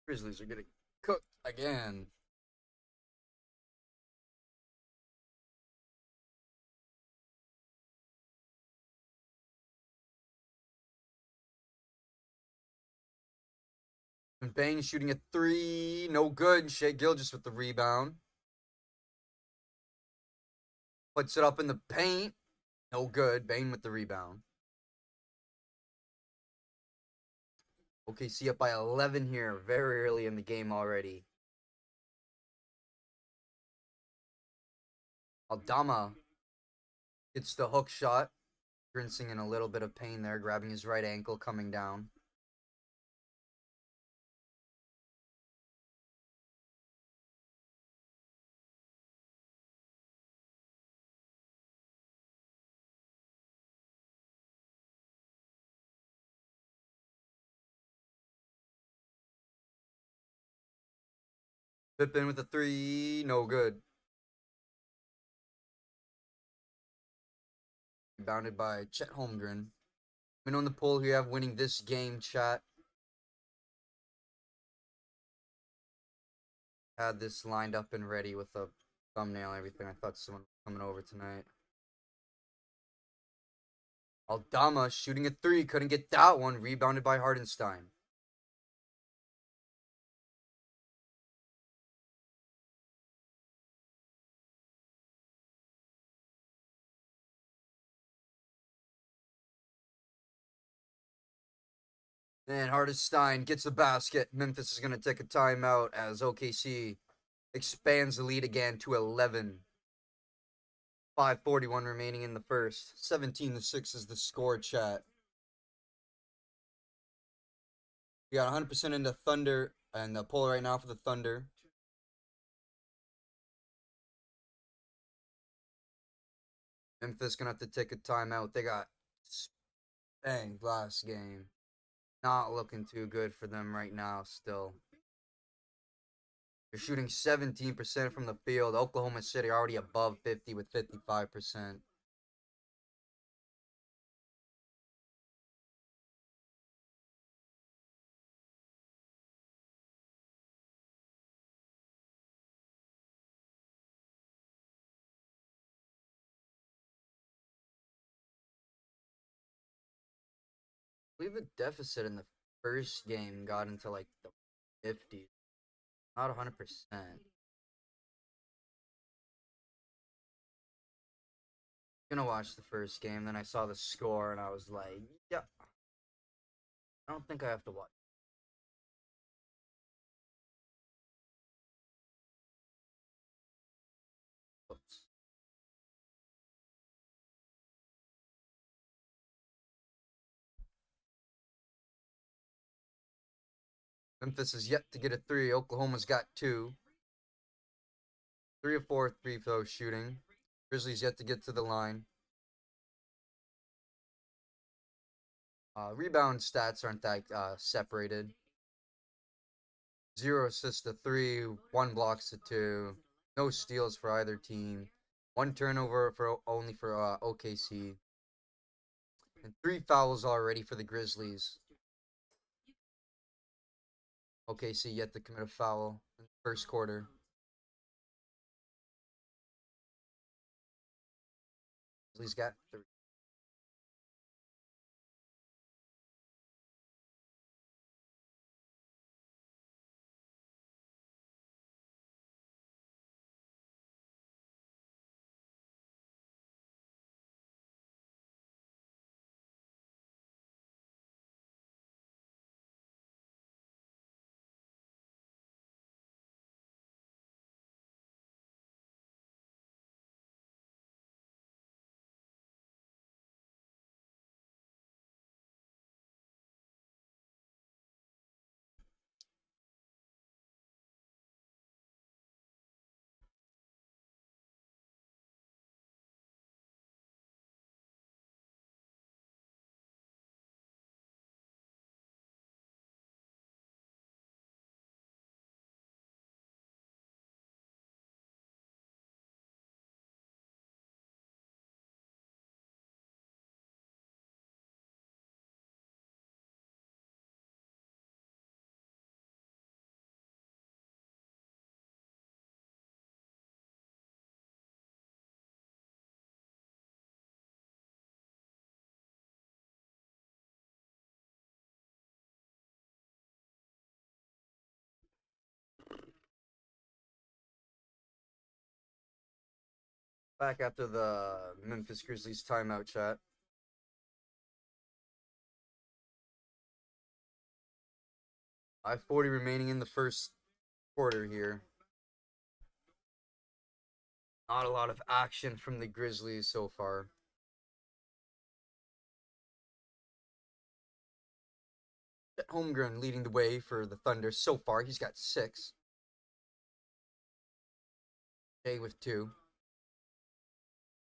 Grizzlies are getting cooked again. And Bane shooting a three. No good. Shea Gilgeous with the rebound. Puts it up in the paint. No good. Bane with the rebound. OKC up by 11 here. Very early in the game already. Aldama gets the hook shot. Grincing in a little bit of pain there. Grabbing his right ankle. Coming down. Pippen with a three. No good. Bounded by Chet Holmgren. Let me know in the poll who you have winning this game, chat. Had this lined up and ready with a thumbnail and everything. I thought someone was coming over tonight. Aldama shooting a three. Couldn't get that one. Rebounded by Hardenstein. And Hardenstein gets the basket. Memphis is going to take a timeout as OKC expands the lead again to 11. 5:41 remaining in the first. 17-6 is the score, chat. We got 100% into Thunder and the poll right now for the Thunder. Memphis going to have to take a timeout. They got spanked last game. Not looking too good for them right now still. They're shooting 17% from the field. Oklahoma City already above 50 with 55%. I believe the deficit in the first game got into like the 50s. Not 100%. Gonna watch the first game, then I saw the score and I was like, yeah, I don't think I have to watch. Oops. Memphis is yet to get a three. Oklahoma's got two. 3 of 4 free throw shooting. Grizzlies yet to get to the line. Rebound stats aren't that separated. 0 assists to 3, 1 blocks to 2. No steals for either team. 1 turnover for only for OKC. And 3 fouls already for the Grizzlies. OKC yet to commit a foul in the first quarter. Grizzlies got 3. Back after the Memphis Grizzlies timeout chat. .40 remaining in the first quarter here. Not a lot of action from the Grizzlies so far. Holmgren leading the way for the Thunder so far. He's got 6. Jay with 2.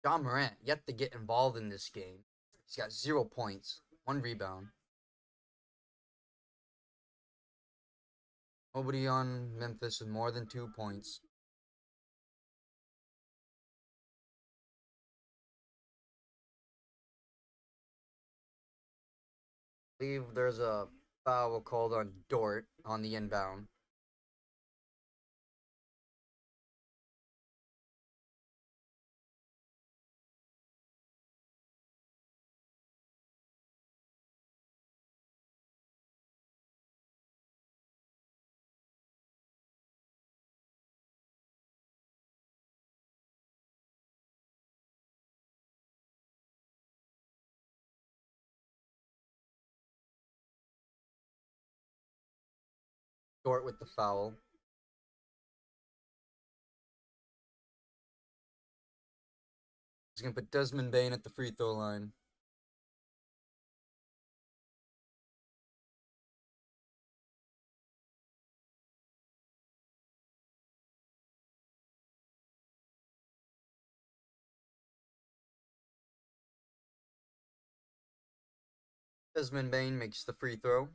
John Morant yet to get involved in this game. He's got 0 points, 1 rebound. Nobody on Memphis with more than 2 points. I believe there's a foul called on Dort on the inbound. Dort with the foul. He's going to put Desmond Bane at the free throw line. Desmond Bane makes the free throw.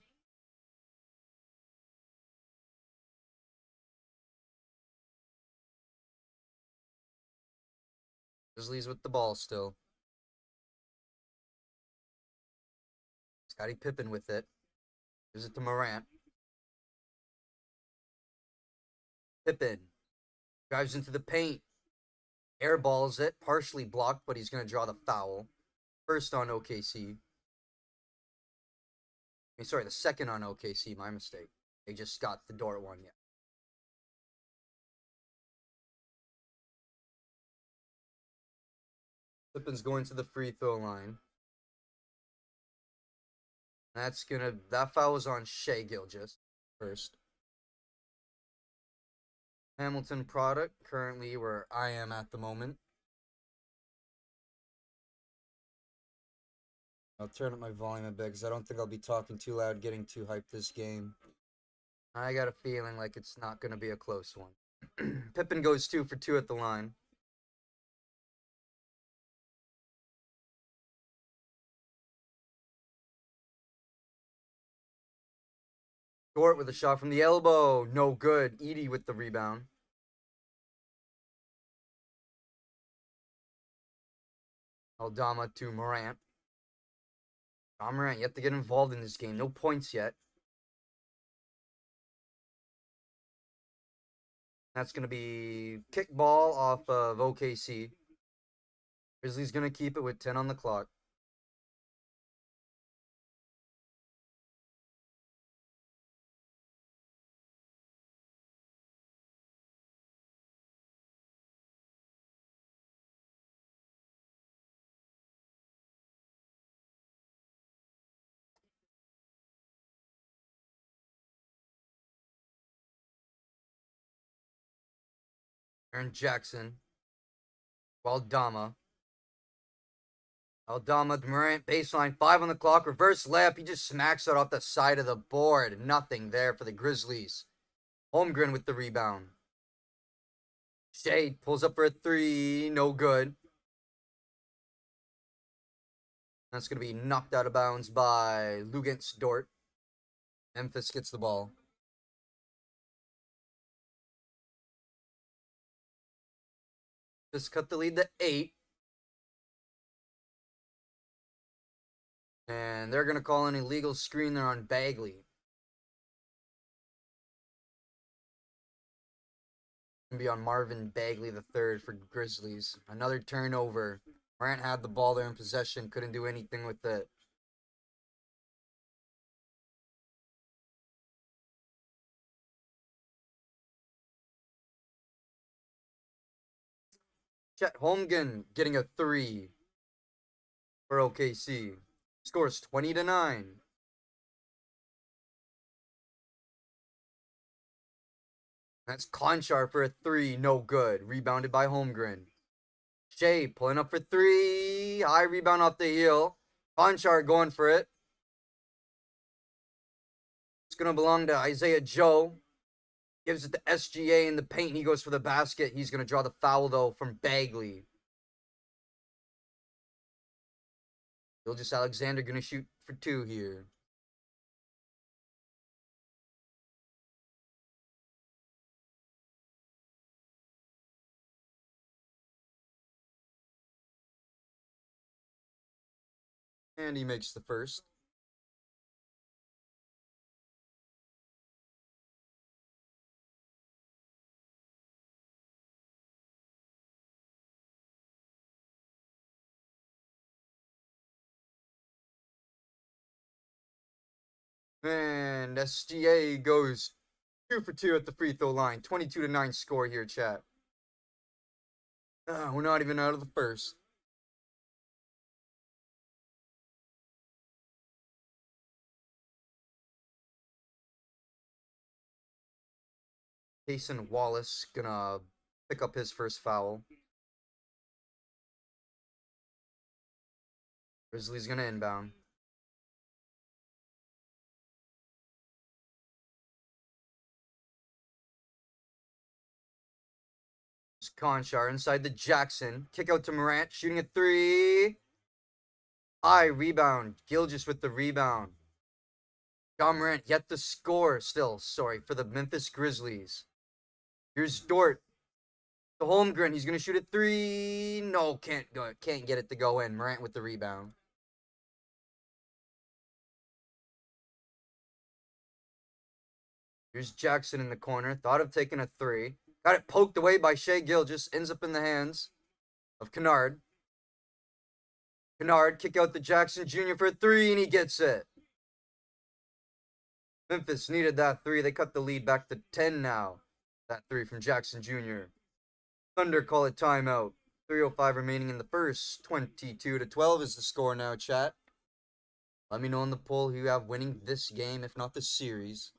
Grizzlies with the ball still. Scottie Pippen with it. Gives it to Morant. Pippen drives into the paint. Airballs it. Partially blocked, but he's going to draw the foul. First on OKC. Sorry, the second on OKC. My mistake. They just got the Dort one yet. Pippen's going to the free throw line. That foul was on Shai Gilgeous first. Hamilton product, currently where I am at the moment. I'll turn up my volume a bit because I don't think I'll be talking too loud, getting too hyped this game. I got a feeling like it's not going to be a close one. Pippen goes 2 for 2 at the line. Dort with a shot from the elbow. No good. Edey with the rebound. Aldama to Morant. John Morant yet to get involved in this game. No points yet. That's going to be kickball off of OKC. Grizzlies going to keep it with 10 on the clock. Aaron Jackson. Aldama. Aldama, Morant, baseline, 5 on the clock, reverse layup. He just smacks it off the side of the board. Nothing there for the Grizzlies. Holmgren with the rebound. Shade pulls up for a 3. No good. That's going to be knocked out of bounds by Luguentz Dort. Memphis gets the ball. Just cut the lead to 8. And they're going to call an illegal screen there on Bagley. Going to be on Marvin Bagley III for Grizzlies. Another turnover. Morant had the ball there in possession. Couldn't do anything with it. Chet Holmgren getting a 3 for OKC. Scores 20-9. That's Conchar for a 3, no good. Rebounded by Holmgren. Shea pulling up for 3. High rebound off the heel. Conchar going for it. It's going to belong to Isaiah Joe. Gives it to SGA in the paint. He goes for the basket. He's going to draw the foul, though, from Bagley. Gilgeous Alexander going to shoot for 2 here. And he makes the first. And SGA goes 2 for 2 at the free throw line. 22-9 score here, chat. We're not even out of the first. Jason Wallace gonna pick up his first foul. Grizzlies gonna inbound. Conchar inside the Jackson. Kick out to Morant. Shooting a 3. High rebound. Gilgeous with the rebound. John Morant yet to score still. Sorry, for the Memphis Grizzlies. Here's Dort. The Holmgren. He's going to shoot a 3. No, can't get it to go in. Morant with the rebound. Here's Jackson in the corner. Thought of taking a 3. Got it poked away by Shea Gilgeous. Ends up in the hands of Kennard. Kennard kick out to Jackson Jr. for a 3, and he gets it. Memphis needed that 3. They cut the lead back to 10 now. That 3 from Jackson Jr. Thunder call it timeout. 3:05 remaining in the first. 22-12 is the score now, chat. Let me know in the poll who you have winning this game, if not the series.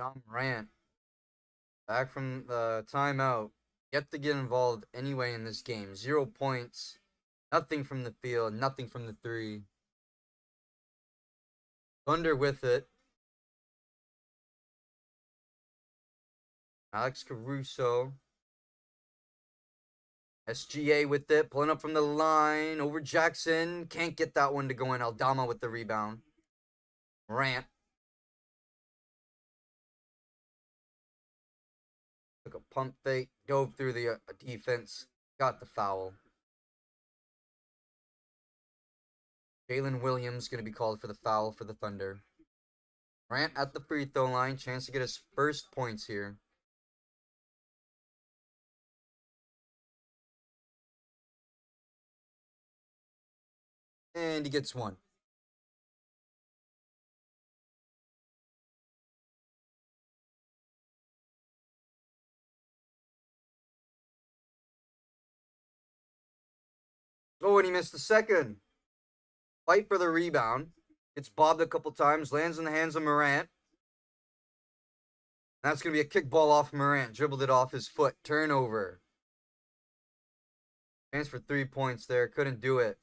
John Morant, back from the timeout. Yet to get involved anyway in this game. 0 points. Nothing from the field. Nothing from the three. Thunder with it. Alex Caruso. SGA with it. Pulling up from the line. Over Jackson. Can't get that one to go in. Aldama with the rebound. Morant. Took a pump fake. Dove through the defense. Got the foul. Jalen Williams going to be called for the foul for the Thunder. Morant at the free throw line. Chance to get his first points here. And he gets one. Oh, and he missed the second. Fight for the rebound. Gets bobbed a couple times. Lands in the hands of Morant. That's going to be a kick ball off Morant. Dribbled it off his foot. Turnover. Chance for 3 points there. Couldn't do it.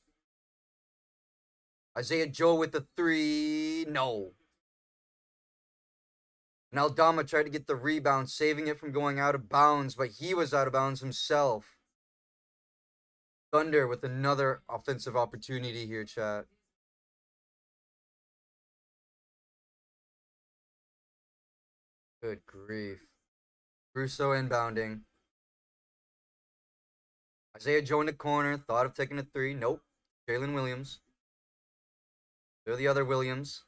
Isaiah Joe with the three. No. And Aldama tried to get the rebound, saving it from going out of bounds, but he was out of bounds himself. Thunder with another offensive opportunity here, chat. Good grief. Russo inbounding. Isaiah Joe in the corner. Thought of taking a three. Nope. Jalen Williams. They're the other Williams.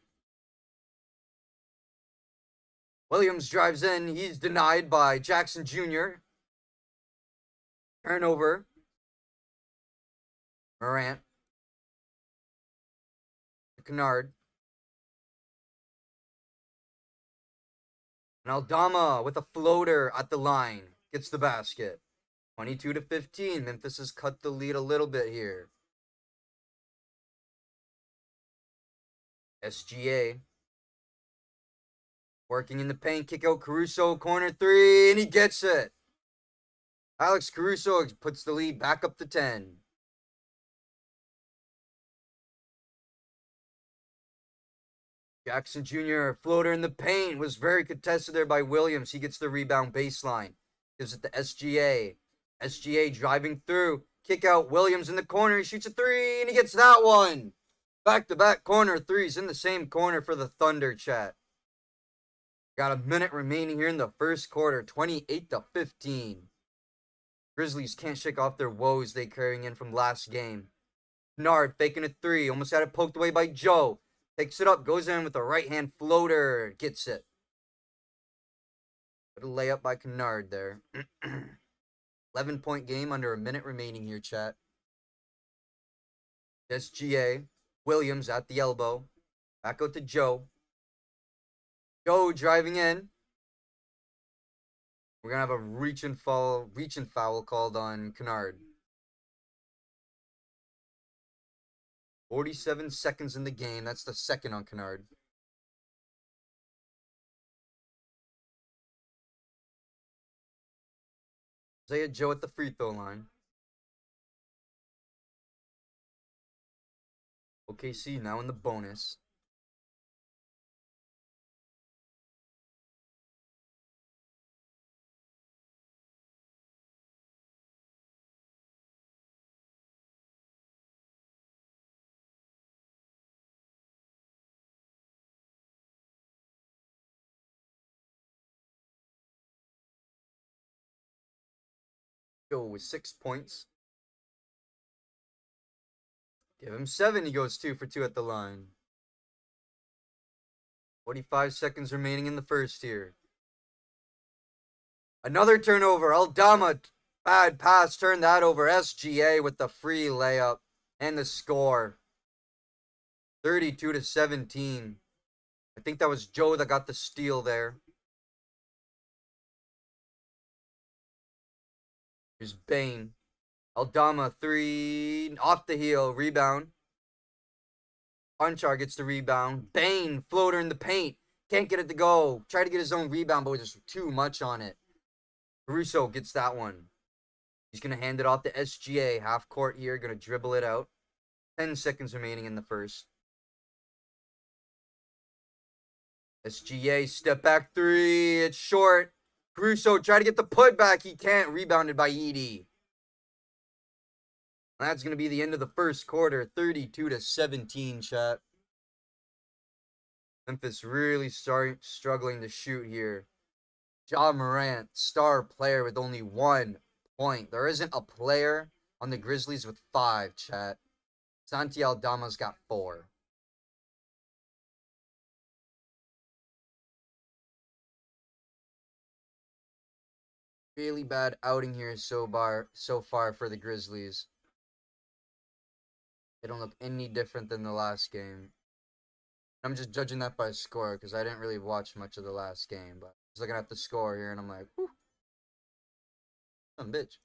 Williams drives in. He's denied by Jackson Jr. Turnover. Morant. Kennard. And Aldama with a floater at the line. Gets the basket. 22-15. Memphis has cut the lead a little bit here. SGA. Working in the paint. Kick out Caruso. Corner three. And he gets it. Alex Caruso puts the lead back up to 10. Jackson Jr. floater in the paint. Was very contested there by Williams. He gets the rebound baseline. Gives it to SGA. SGA driving through. Kick out Williams in the corner. He shoots a three and he gets that one. Back-to-back corner threes in the same corner for the Thunder, chat. Got a minute remaining here in the first quarter. 28-15. Grizzlies can't shake off their woes they carrying in from last game. Kennard faking a three. Almost had it poked away by Joe. Takes it up. Goes in with a right-hand floater. Gets it. Good layup by Kennard there. 11-point game under a minute remaining here, chat. SGA. Williams at the elbow. Back out to Joe. Joe driving in. We're going to have a reach and foul called on Kennard. 47 seconds in the game. That's the second on Kennard. Isaiah Joe at the free throw line. OKC now in the bonus. Joe with 6 points. Give him 7. He goes 2 for 2 at the line. 45 seconds remaining in the first here. Another turnover. Aldama, bad pass. Turned that over. SGA with the free layup and the score. 32-17. I think that was Joe that got the steal there. Here's Bane. Aldama, three. Off the heel. Rebound. Punchar gets the rebound. Bane, floater in the paint. Can't get it to go. Try to get his own rebound, but just too much on it. Caruso gets that one. He's going to hand it off to SGA. Half court here. Going to dribble it out. 10 seconds remaining in the first. SGA, step back three. It's short. Caruso, try to get the putback. He can't. Rebounded by Edey. That's going to be the end of the first quarter. 32-17, chat. Memphis really struggling to shoot here. Ja Morant, star player with only 1 point. There isn't a player on the Grizzlies with 5, chat. Santi Aldama's got 4. Really bad outing here so far for the Grizzlies. They don't look any different than the last game. I'm just judging that by score because I didn't really watch much of the last game. But I was looking at the score here and I'm like, whew, some bitch.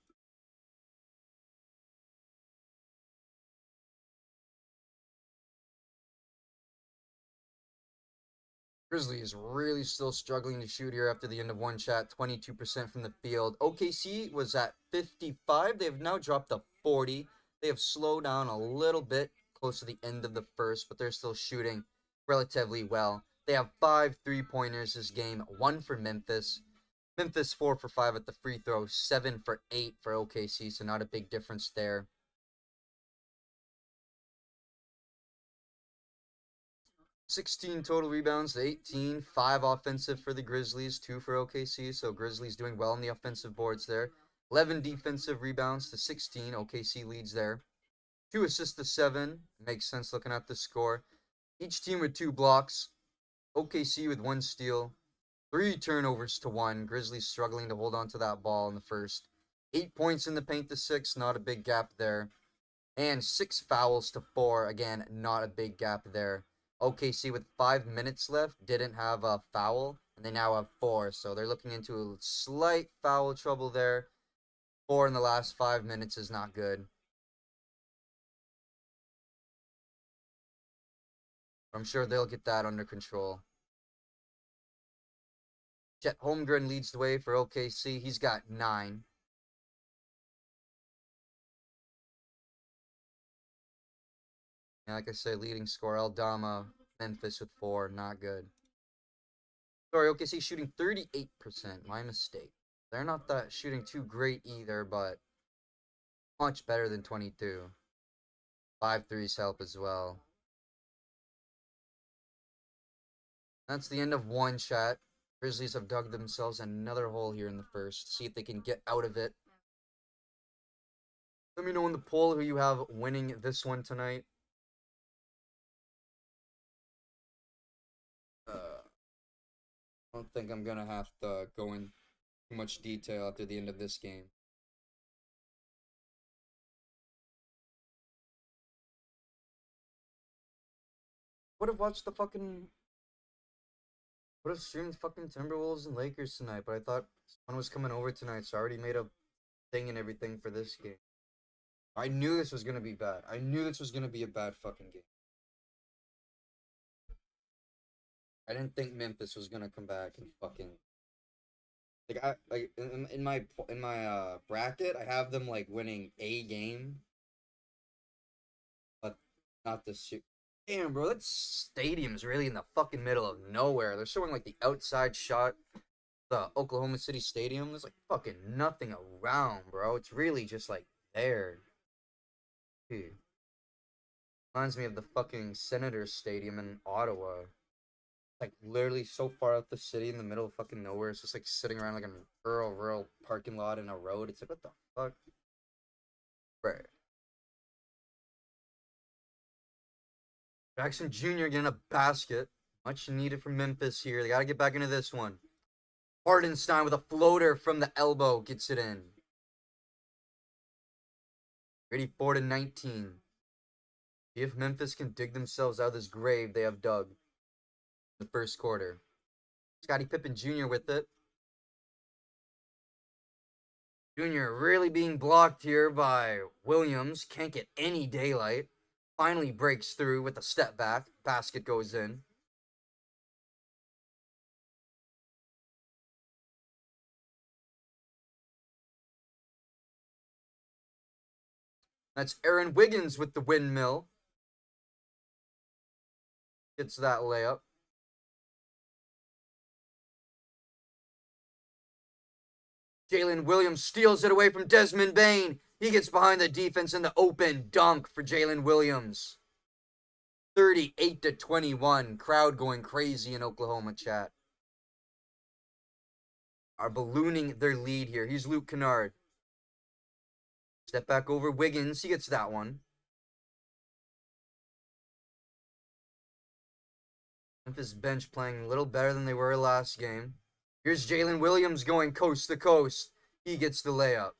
Grizzlies really still struggling to shoot here after the end of one shot. 22% from the field. OKC was at 55. They have now dropped to 40. They have slowed down a little bit close to the end of the first, but they're still shooting relatively well. They have 5 3-pointers this game. 1 for Memphis. Memphis 4 for 5 at the free throw. 7 for 8 for OKC, so not a big difference there. 16 total rebounds to 18. 5 offensive for the Grizzlies, 2 for OKC. So Grizzlies doing well on the offensive boards there. 11 defensive rebounds to 16. OKC leads there. 2 assists to 7. Makes sense looking at the score. Each team with 2 blocks. OKC with 1 steal. 3 turnovers to 1. Grizzlies struggling to hold on to that ball in the first. 8 points in the paint to 6. Not a big gap there. And 6 fouls to 4. Again, not a big gap there. OKC with 5 minutes left didn't have a foul, and they now have 4. So they're looking into a slight foul trouble there. 4 in the last 5 minutes is not good. I'm sure they'll get that under control. Chet Holmgren leads the way for OKC. He's got 9. And like I said, leading scorer Aldama, Memphis with 4. Not good. Sorry, OKC shooting 38%. My mistake. They're not that shooting too great either, but much better than 22. 5 threes help as well. That's the end of one chat. Grizzlies have dug themselves another hole here in the first. See if they can get out of it. Let me know in the poll who you have winning this one tonight. I don't think I'm going to have to go in too much detail after the end of this game. Would have watched the fucking... Would have streamed fucking Timberwolves and Lakers tonight, but I thought someone was coming over tonight, so I already made a thing and everything for this game. I knew this was going to be bad. I knew this was going to be a bad fucking game. I didn't think Memphis was going to come back and fucking... Like in my bracket, I have them like winning a game, but not this shit. Damn, bro, that stadium's really in the fucking middle of nowhere. They're showing like the outside shot, the Oklahoma City Stadium. There's like fucking nothing around, bro. It's really just like there. Dude. Reminds me of the fucking Senators Stadium in Ottawa. Like literally so far out the city in the middle of fucking nowhere. It's just like sitting around like a rural parking lot in a road. It's like, what the fuck? Right. Jackson Jr. getting a basket. Much needed from Memphis here. They gotta get back into this one. Hardenstein with a floater from the elbow gets it in. 34-19. If Memphis can dig themselves out of this grave they have dug in the first quarter. Scottie Pippen Jr. with it. Jr. really being blocked here by Williams. Can't get any daylight. Finally breaks through with a step back. Basket goes in. That's Aaron Wiggins with the windmill. Gets that layup. Jalen Williams steals it away from Desmond Bane. He gets behind the defense in the open dunk for Jalen Williams. 38-21. Crowd going crazy in Oklahoma, chat. Are ballooning their lead here. Here's Luke Kennard. Step back over Wiggins. He gets that one. Memphis bench playing a little better than they were last game. Here's Jalen Williams going coast to coast. He gets the layup.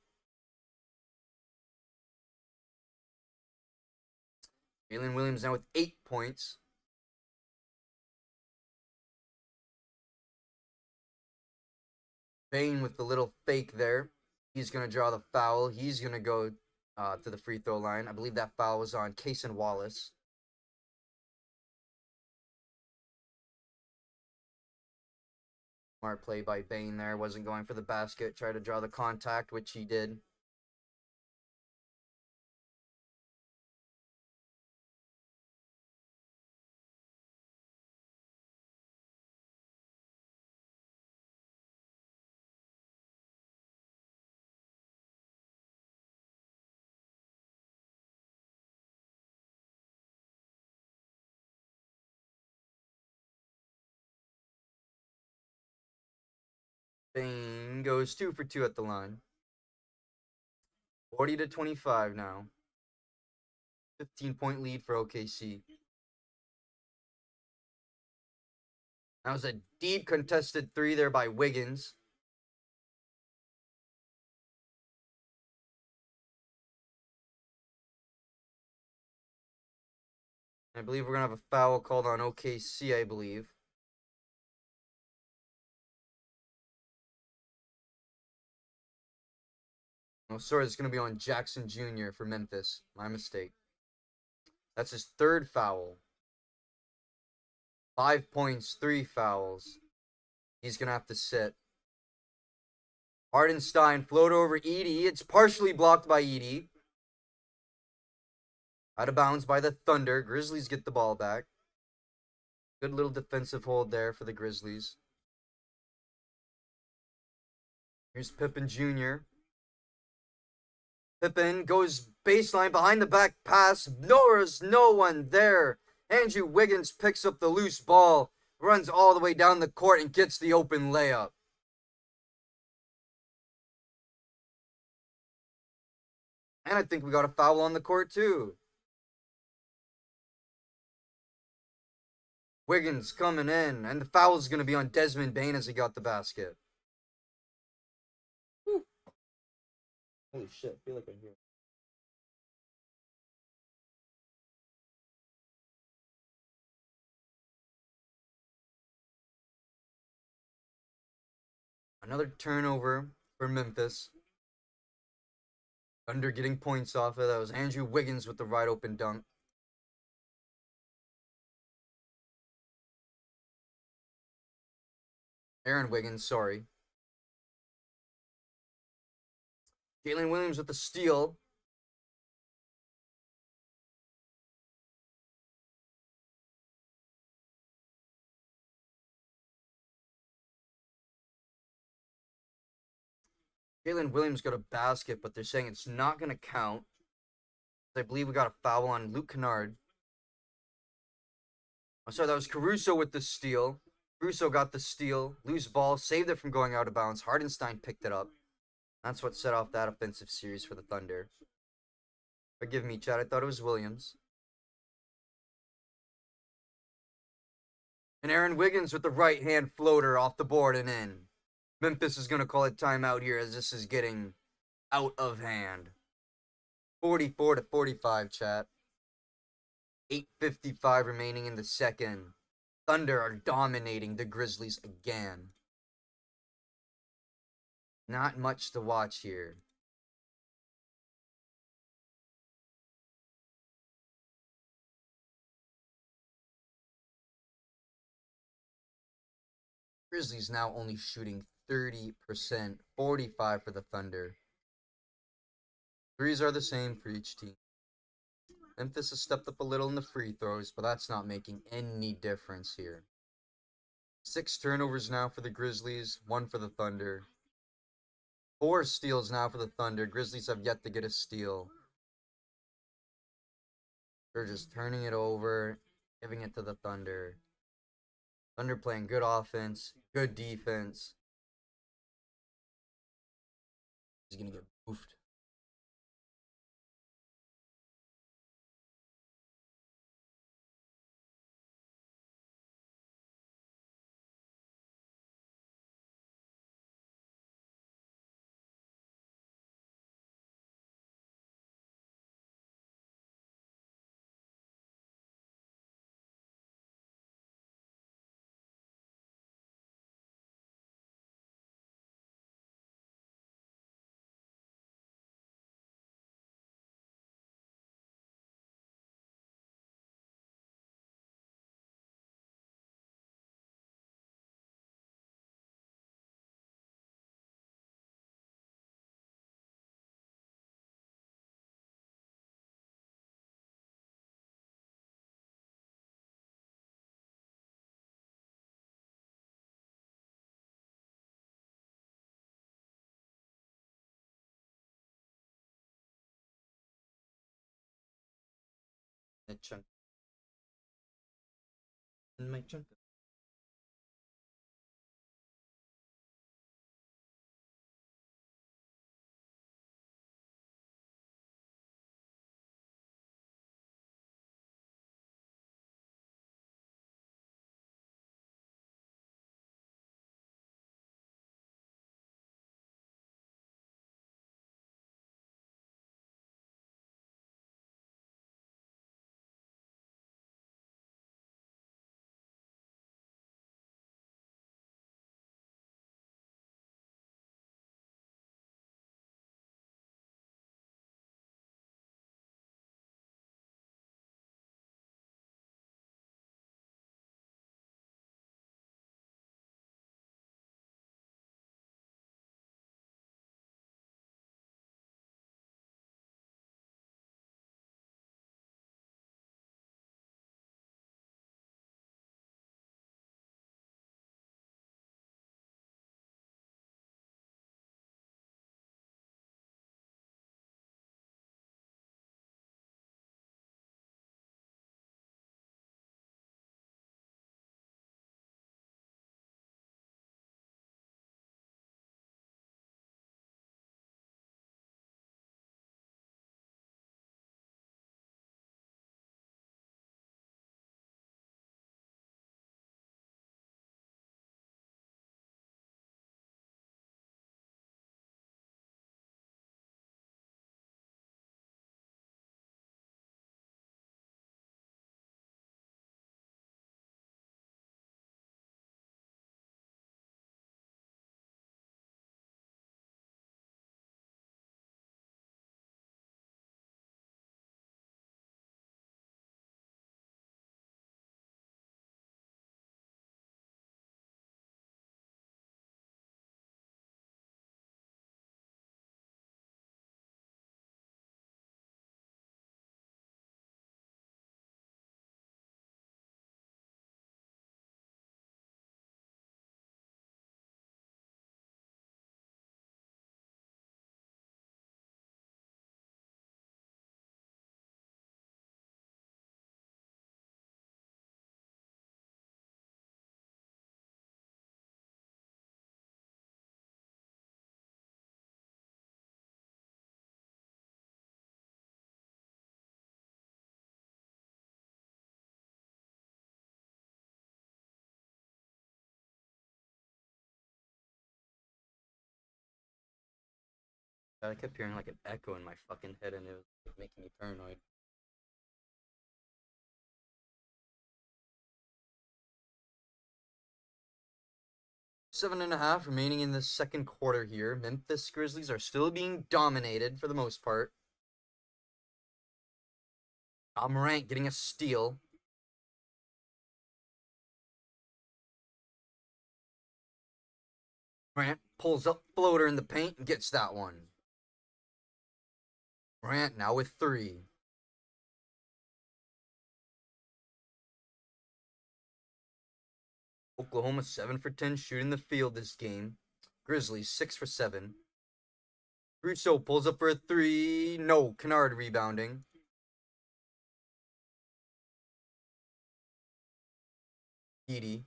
Jalen Williams now with 8 points. Bane with the little fake there. He's going to draw the foul. He's going to go to the free throw line. I believe that foul was on Cason Wallace. Smart play by Bane there. Wasn't going for the basket. Tried to draw the contact, which he did. Bane goes 2 for 2 at the line. 40-25 now. 15-point lead for OKC. That was a deep contested three there by Wiggins. I believe we're going to have a foul called on OKC, I believe. Oh, sorry, it's going to be on Jackson Jr. for Memphis. My mistake. That's his 3rd foul. 5 points, 3 fouls. He's going to have to sit. Hardenstein float over Edey. It's partially blocked by Edey. Out of bounds by the Thunder. Grizzlies get the ball back. Good little defensive hold there for the Grizzlies. Here's Pippen Jr. Pippen goes baseline behind the back pass. There's no one there. Andrew Wiggins picks up the loose ball, runs all the way down the court, and gets the open layup. And I think we got a foul on the court, too. Wiggins coming in, and the foul is going to be on Desmond Bane as he got the basket. Whew. Holy shit, I feel like I'm here. Another turnover for Memphis. Thunder getting points off it. That was Andrew Wiggins with the wide open dunk. Aaron Wiggins, sorry. Jalen Williams with the steal. Jalen Williams got a basket, but they're saying it's not going to count. I believe we got a foul on Luke Kennard. I'm sorry, that was Caruso with the steal. Caruso got the steal. Loose ball, saved it from going out of bounds. Hardenstein picked it up. That's what set off that offensive series for the Thunder. Forgive me, Chad. I thought it was Williams. And Aaron Wiggins with the right-hand floater off the board and in. Memphis is going to call it timeout here as this is getting out of hand. 44-45, chat. 8:55 remaining in the second. Thunder are dominating the Grizzlies again. Not much to watch here. Grizzlies now only shooting 30%, 45 for the Thunder. Threes are the same for each team. Memphis has stepped up a little in the free throws, but that's not making any difference here. 6 turnovers now for the Grizzlies, 1 for the Thunder. 4 steals now for the Thunder. Grizzlies have yet to get a steal. They're just turning it over, giving it to the Thunder. Thunder playing good offense, good defense. He's going to get boofed. My chunk. I kept hearing like an echo in my fucking head, and it was like, making me paranoid. 7.5 remaining in the second quarter here. Memphis Grizzlies are still being dominated for the most part. Morant getting a steal. Morant pulls up floater in the paint and gets that one. Morant now with 3. Oklahoma 7 for 10 shooting the field this game. Grizzlies 6 for 7. Russo pulls up for a 3. No, Kennard rebounding. Edie.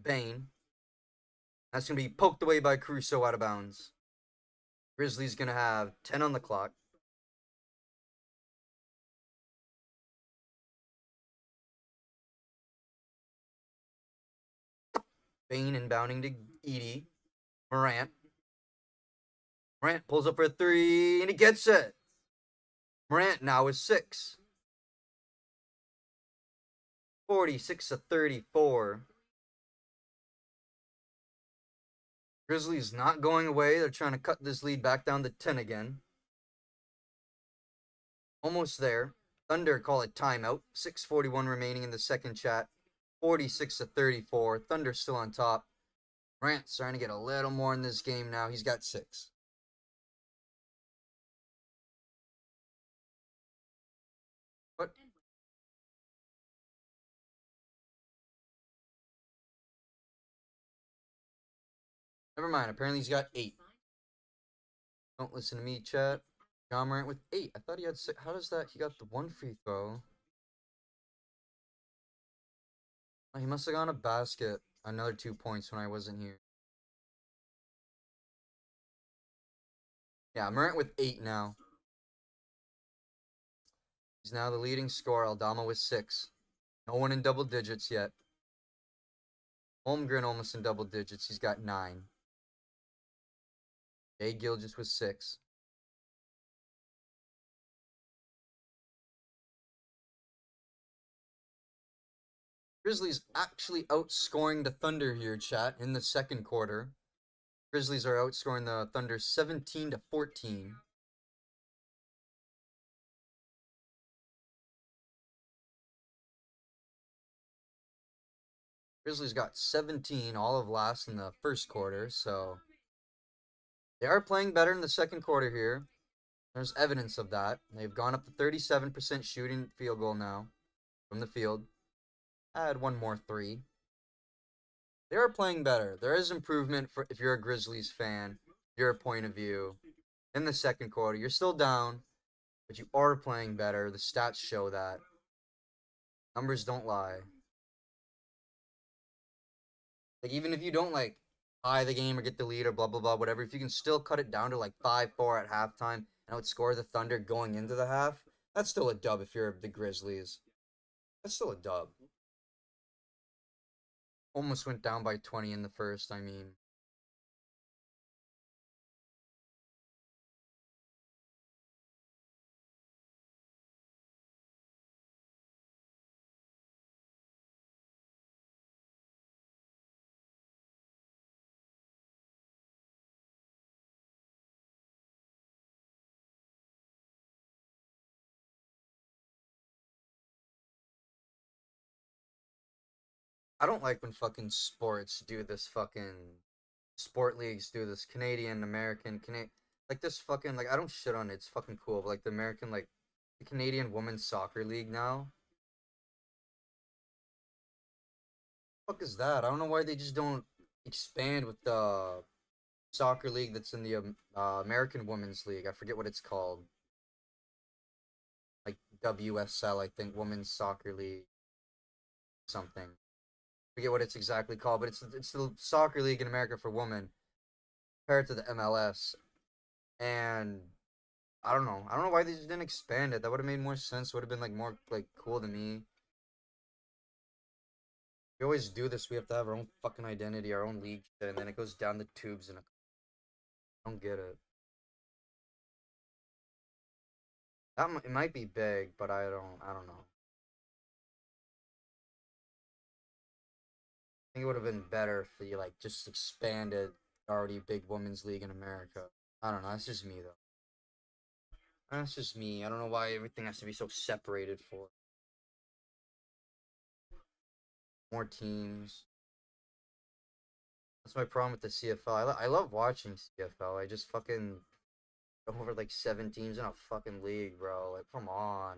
Bain. That's going to be poked away by Caruso out of bounds. Grizzlies going to have 10 on the clock. Bain inbounding to Edie. Morant. Morant pulls up for a 3, and he gets it. Morant now is 6. 46 to 34. Grizzlies not going away. They're trying to cut this lead back down to 10 again. Almost there. Thunder call it timeout. 6:41 remaining in the second chat. 46 to 34. Thunder still on top. Morant's trying to get a little more in this game now. He's got 6. What? Never mind. Apparently he's got 8. Don't listen to me, chat. John Morant with 8. I thought he had 6. How does that? He got the 1 free throw. Oh, he must have gone a basket. Another 2 points when I wasn't here. Yeah, Morant with 8 now. He's now the leading scorer. Aldama with 6. No one in double digits yet. Holmgren almost in double digits. He's got 9. Jay Gilgis with 6. Grizzlies actually outscoring the Thunder here, chat, in the second quarter. Grizzlies are outscoring the Thunder 17 to 14. Grizzlies got 17 all of last in the first quarter, so they are playing better in the second quarter here. There's evidence of that. They've gone up to 37% shooting field goal now from the field. Add one more 3. They are playing better. There is improvement for if you're a Grizzlies fan, your point of view. In the second quarter, you're still down, but you are playing better. The stats show that. Numbers don't lie. Like, even if you don't, like, tie the game or get the lead or blah, blah, blah, whatever, if you can still cut it down to, like, 5-4 at halftime and outscore the Thunder going into the half, that's still a dub if you're the Grizzlies. That's still a dub. Almost went down by 20 in the first, I mean. I don't like when fucking sports do this fucking sport leagues do this Canadian, American, like this fucking like I don't shit on it, it's fucking cool, but like the American like the Canadian Women's Soccer League now. What the fuck is that? I don't know why they just don't expand with the soccer league that's in the American Women's League. I forget what it's called. Like WSL, I think, Women's Soccer League, something. Forget what it's exactly called, but it's the soccer league in America for women compared to the MLS. And I don't know. I don't know why they just didn't expand it. That would have made more sense. Would have been like more like cool to me. We always do this. We have to have our own fucking identity, our own league, and then it goes down the tubes. And I don't get it. It might be big, but I don't know. I think it would have been better if they like just expanded already big women's league in America. I don't know. That's just me though. That's just me. I don't know why everything has to be so separated for more teams. That's my problem with the CFL. I love watching CFL. I just fucking over like 7 teams in a fucking league, bro. Like, come on.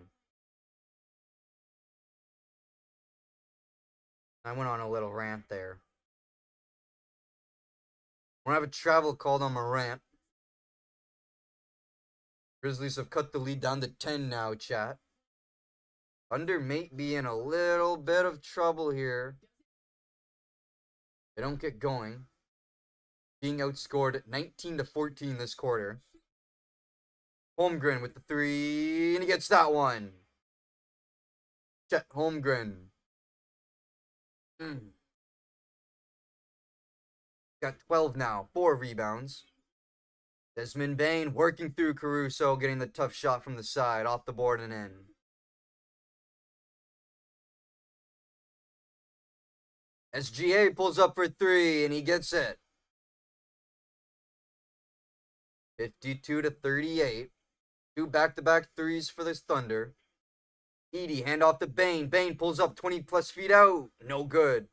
I went on a little rant there. We're gonna have a travel called on Morant. Grizzlies have cut the lead down to 10 now, chat. Thunder may be in a little bit of trouble here. They don't get going. Being outscored 19-14 this quarter. Holmgren with the three, and he gets that one. Chet Holmgren. Got 12 now, 4 rebounds. Desmond Bane working through Caruso, getting the tough shot from the side, off the board and in. SGA pulls up for 3, and he gets it. 52-38. 2 back-to-back threes for this Thunder. Edey, hand off to Bane. Bane pulls up 20-plus feet out. No good.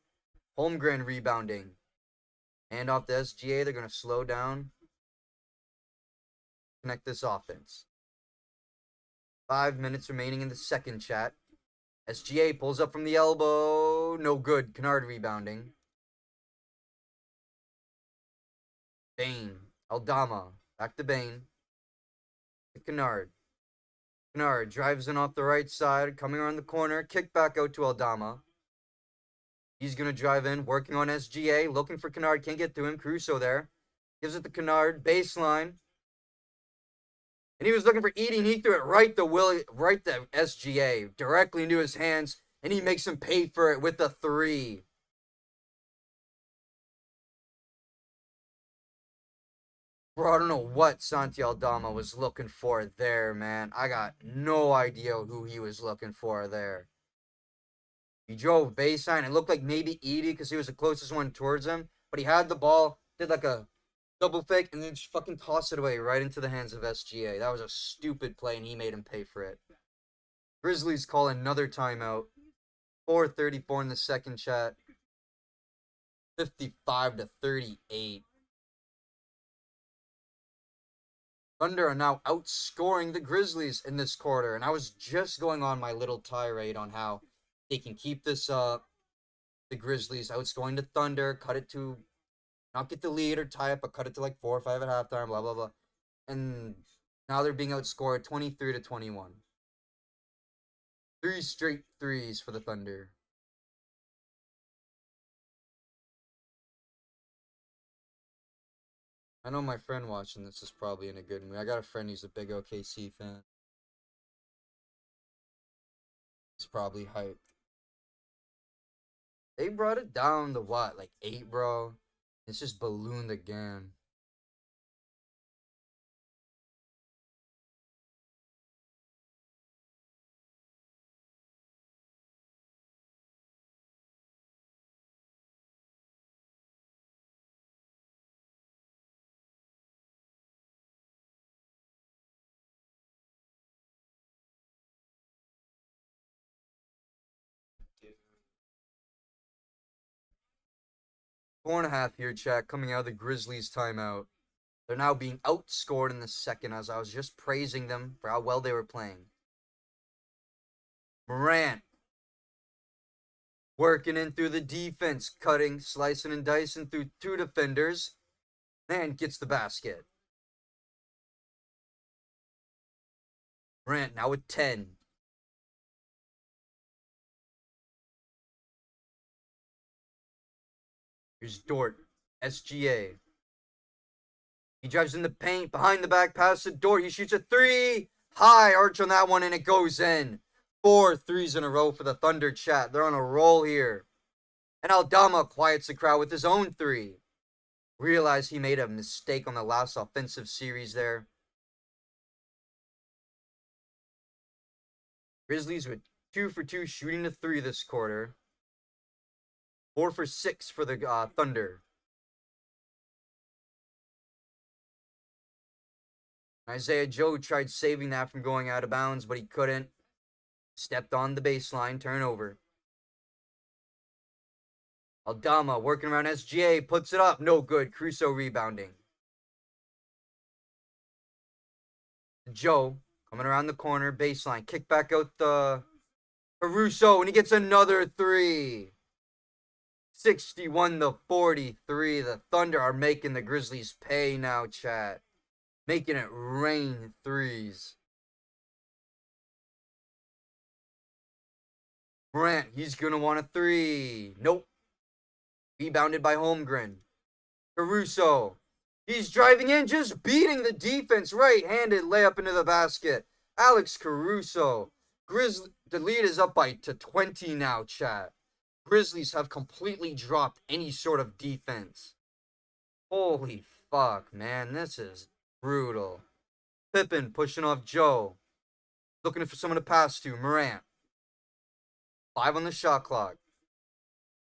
Holmgren rebounding. Hand off to SGA. They're going to slow down. Connect this offense. 5 minutes remaining in the second, chat. SGA pulls up from the elbow. No good. Kennard rebounding. Bane. Aldama. Back to Bane. To Kennard. Kennard drives in off the right side. Coming around the corner. Kick back out to Aldama. He's going to drive in. Working on SGA. Looking for Kennard. Can't get to him. Caruso there. Gives it to Kennard. Baseline. And he was looking for Edey, and he threw it right to SGA, directly into his hands, and he makes him pay for it with a 3. Bro, I don't know what Santi Aldama was looking for there, man. I got no idea who he was looking for there. He drove baseline. It looked like maybe Edey because he was the closest one towards him, but he had the ball, did like a double fake, and then just fucking toss it away right into the hands of SGA. That was a stupid play, and he made him pay for it. Grizzlies call another timeout. 4:34 in the second, chat. 55-38. Thunder are now outscoring the Grizzlies in this quarter, and I was just going on my little tirade on how they can keep this up. The Grizzlies outscoring the Thunder, cut it to not get the lead or tie it, but cut it to like 4 or 5 at halftime, blah, blah, blah. And now they're being outscored 23-21. 3 straight threes for the Thunder. I know my friend watching this is probably in a good mood. I got a friend who's a big OKC fan. He's probably hyped. They brought it down to what, like 8, bro? It's just ballooned again. Dude. 4.5 here, chat, coming out of the Grizzlies timeout. They're now being outscored in the second, as I was just praising them for how well they were playing. Morant. Working in through the defense, cutting, slicing, and dicing through 2 defenders. And gets the basket. Morant now with 10. Here's Dort. SGA. He drives in the paint, behind the back pass to Dort. He shoots a 3. High arch on that one, and it goes in. 4 threes in a row for the Thunder, chat. They're on a roll here. And Aldama quiets the crowd with his own 3. Realized he made a mistake on the last offensive series there. Grizzlies with 2 for 2 shooting the 3 this quarter. 4 for 6 for the Thunder. Isaiah Joe tried saving that from going out of bounds, but he couldn't. Stepped on the baseline, turnover. Aldama working around SGA, puts it up, no good. Caruso rebounding. Joe coming around the corner, baseline, kick back out the Caruso, and he gets another 3. 61-43. The Thunder are making the Grizzlies pay now, chat. Making it rain threes. Morant, he's going to want a three. Nope. Rebounded by Holmgren. Caruso. He's driving in, just beating the defense. Right-handed layup into the basket. Alex Caruso. The lead is up to 20 now, chat. Grizzlies have completely dropped any sort of defense. Holy fuck, man. This is brutal. Pippen pushing off Joe. Looking for someone to pass to. Morant. 5 on the shot clock.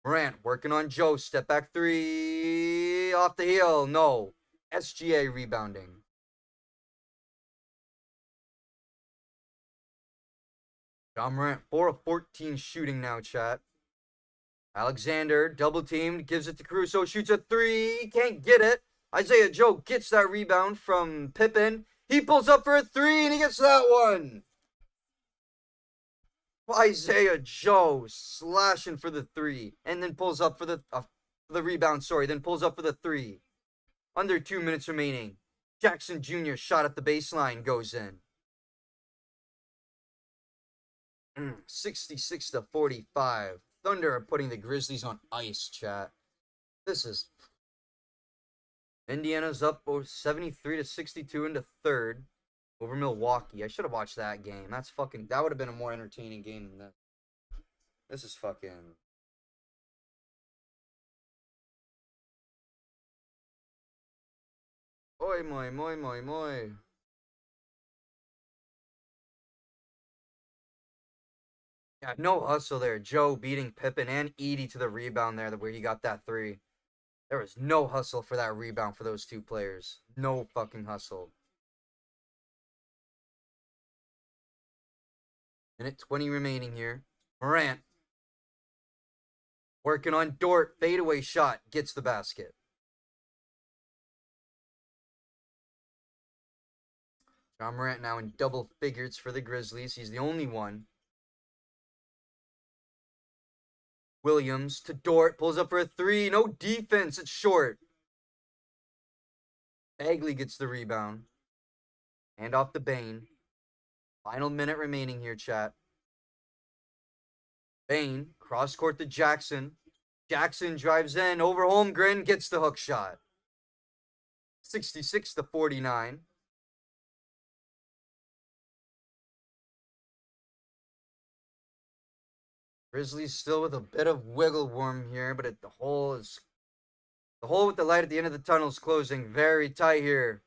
Morant working on Joe. Step back three. Off the heel. No. SGA rebounding. John Morant 4 of 14 shooting now, chat. Alexander double teamed. Gives it to Caruso. Shoots a three. Can't get it. Isaiah Joe gets that rebound from Pippen. He pulls up for a three and he gets that one. Isaiah Joe slashing for the three and then pulls up for the rebound. Then pulls up for the three. Under 2 minutes remaining. Jackson Jr. shot at the baseline goes in. 66-45. Thunder are putting the Grizzlies on ice, chat. This is... Indiana's up 73-62 into third over Milwaukee. I should have watched that game. That would have been a more entertaining game than this. This is fucking... Oi, moi, moi, moi, moi. Yeah, no hustle there. Joe beating Pippen and Edie to the rebound there where he got that three. There was no hustle for that rebound for those two players. No fucking hustle. Minute 20 remaining here. Morant. Working on Dort. Fadeaway shot. Gets the basket. John Morant now in double figures for the Grizzlies. He's the only one. Williams to Dort. Pulls up for a three. No defense. It's short. Bagley gets the rebound. Hand off to Bane. Final minute remaining here, chat. Bane, cross court to Jackson. Jackson drives in over Holmgren, gets the hook shot. 66-49. Grizzlies still with a bit of wiggle room here, but the hole with the light at the end of the tunnel is closing very tight here.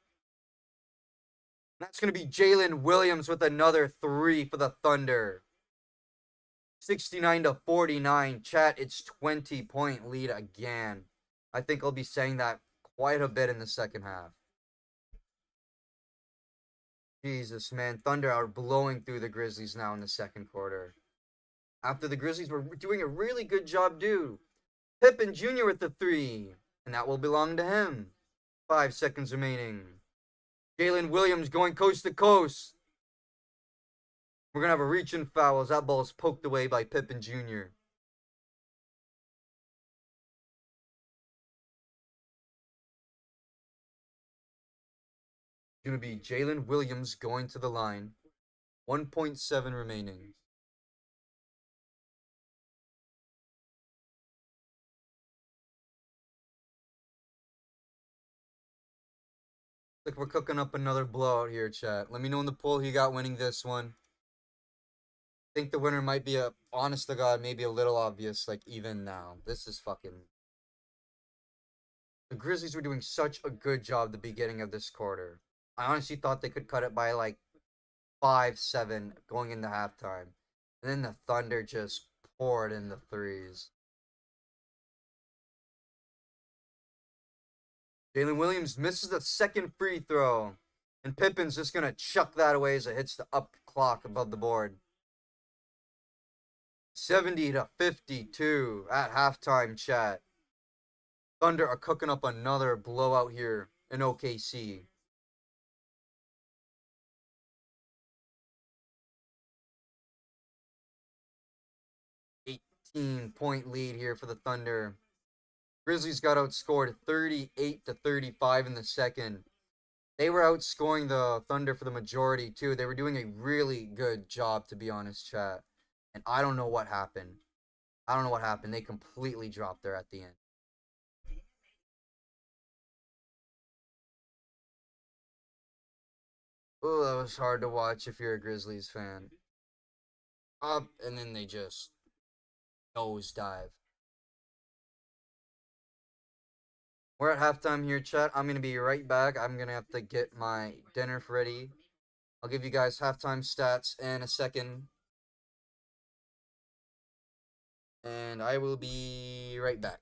That's going to be Jalen Williams with another three for the Thunder. 69-49. Chat, it's 20-point lead again. I think I'll be saying that quite a bit in the second half. Jesus, man. Thunder are blowing through the Grizzlies now in the second quarter. After the Grizzlies were doing a really good job, dude. Pippen Jr. with the three. And that will belong to him. 5 seconds remaining. Jalen Williams going coast to coast. We're going to have a reach-in foul as that ball is poked away by Pippen Jr. It's going to be Jalen Williams going to the line. 1.7 remaining. Look, we're cooking up another blowout here, chat. Let me know in the poll who you got winning this one. I think the winner might be honest to God, maybe a little obvious, like even now. This is fucking... The Grizzlies were doing such a good job the beginning of this quarter. I honestly thought they could cut it by like 5-7 going into halftime. And then the Thunder just poured in the threes. Jalen Williams misses the second free throw. And Pippen's just going to chuck that away as it hits the up clock above the board. 70-52 at halftime, chat. Thunder are cooking up another blowout here in OKC. Point lead here for the Thunder. Grizzlies got outscored 38-35 in the second. They were outscoring the Thunder for the majority, too. They were doing a really good job, to be honest, chat. And I don't know what happened. I don't know what happened. They completely dropped there at the end. Oh, that was hard to watch if you're a Grizzlies fan. Up, and then they just nosedive. We're at halftime here, chat. I'm going to be right back. I'm going to have to get my dinner ready. I'll give you guys halftime stats in a second. And I will be right back.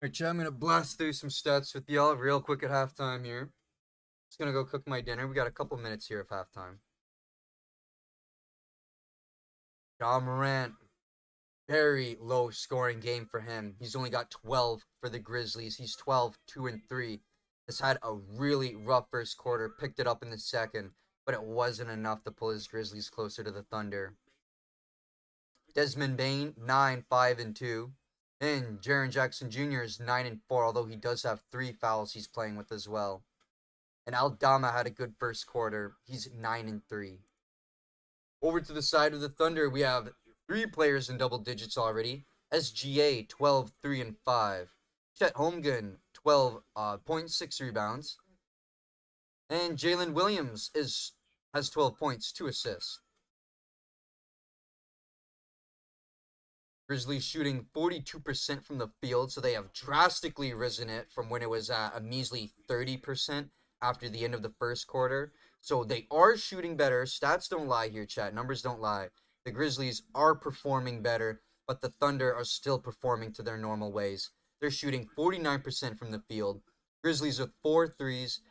All right, chat, I'm going to blast through some stats with y'all real quick at halftime here. Just going to go cook my dinner. We got a couple minutes here of halftime. Ja Morant, very low scoring game for him. He's only got 12 for the Grizzlies. He's 12, 2 and 3. Has had a really rough first quarter, picked it up in the second, but it wasn't enough to pull his Grizzlies closer to the Thunder. Desmond Bane, 9, 5 and 2. And Jaren Jackson Jr. is 9 and 4, although he does have 3 fouls he's playing with as well. And Aldama had a good first quarter. He's 9 and 3. Over to the side of the Thunder, we have 3 players in double digits already. SGA, 12, 3 and 5. Chet Holmgren, 12.6 rebounds. And Jalen Williams has 12 points, 2 assists. Grizzlies shooting 42% from the field, so they have drastically risen it from when it was at a measly 30% after the end of the first quarter. So they are shooting better. Stats don't lie here, chat. Numbers don't lie. The Grizzlies are performing better, but the Thunder are still performing to their normal ways. They're shooting 49% from the field. Grizzlies with 4 threes.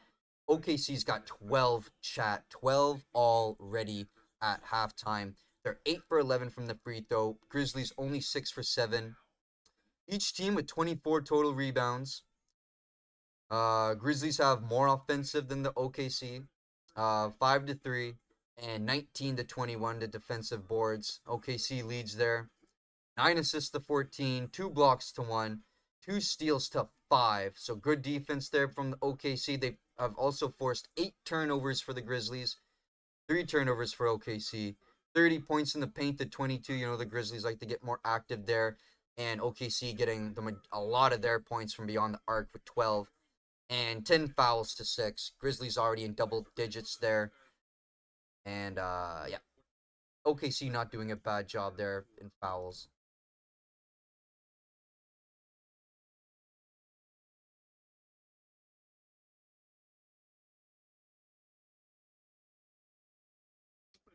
OKC's got 12, chat. 12 already at halftime. They're 8 for 11 from the free throw. Grizzlies only 6 for 7. Each team with 24 total rebounds. Grizzlies have more offensive than the OKC. 5 to 3 and 19 to 21 to defensive boards. OKC leads there. 9 assists to 14, 2 blocks to 1, 2 steals to 5. So good defense there from the OKC. They have also forced 8 turnovers for the Grizzlies. 3 turnovers for OKC. 30 points in the paint to 22. You know, the Grizzlies like to get more active there. And OKC getting a lot of their points from beyond the arc with 12. And 10 fouls to 6. Grizzlies already in double digits there. And, yeah. OKC not doing a bad job there in fouls.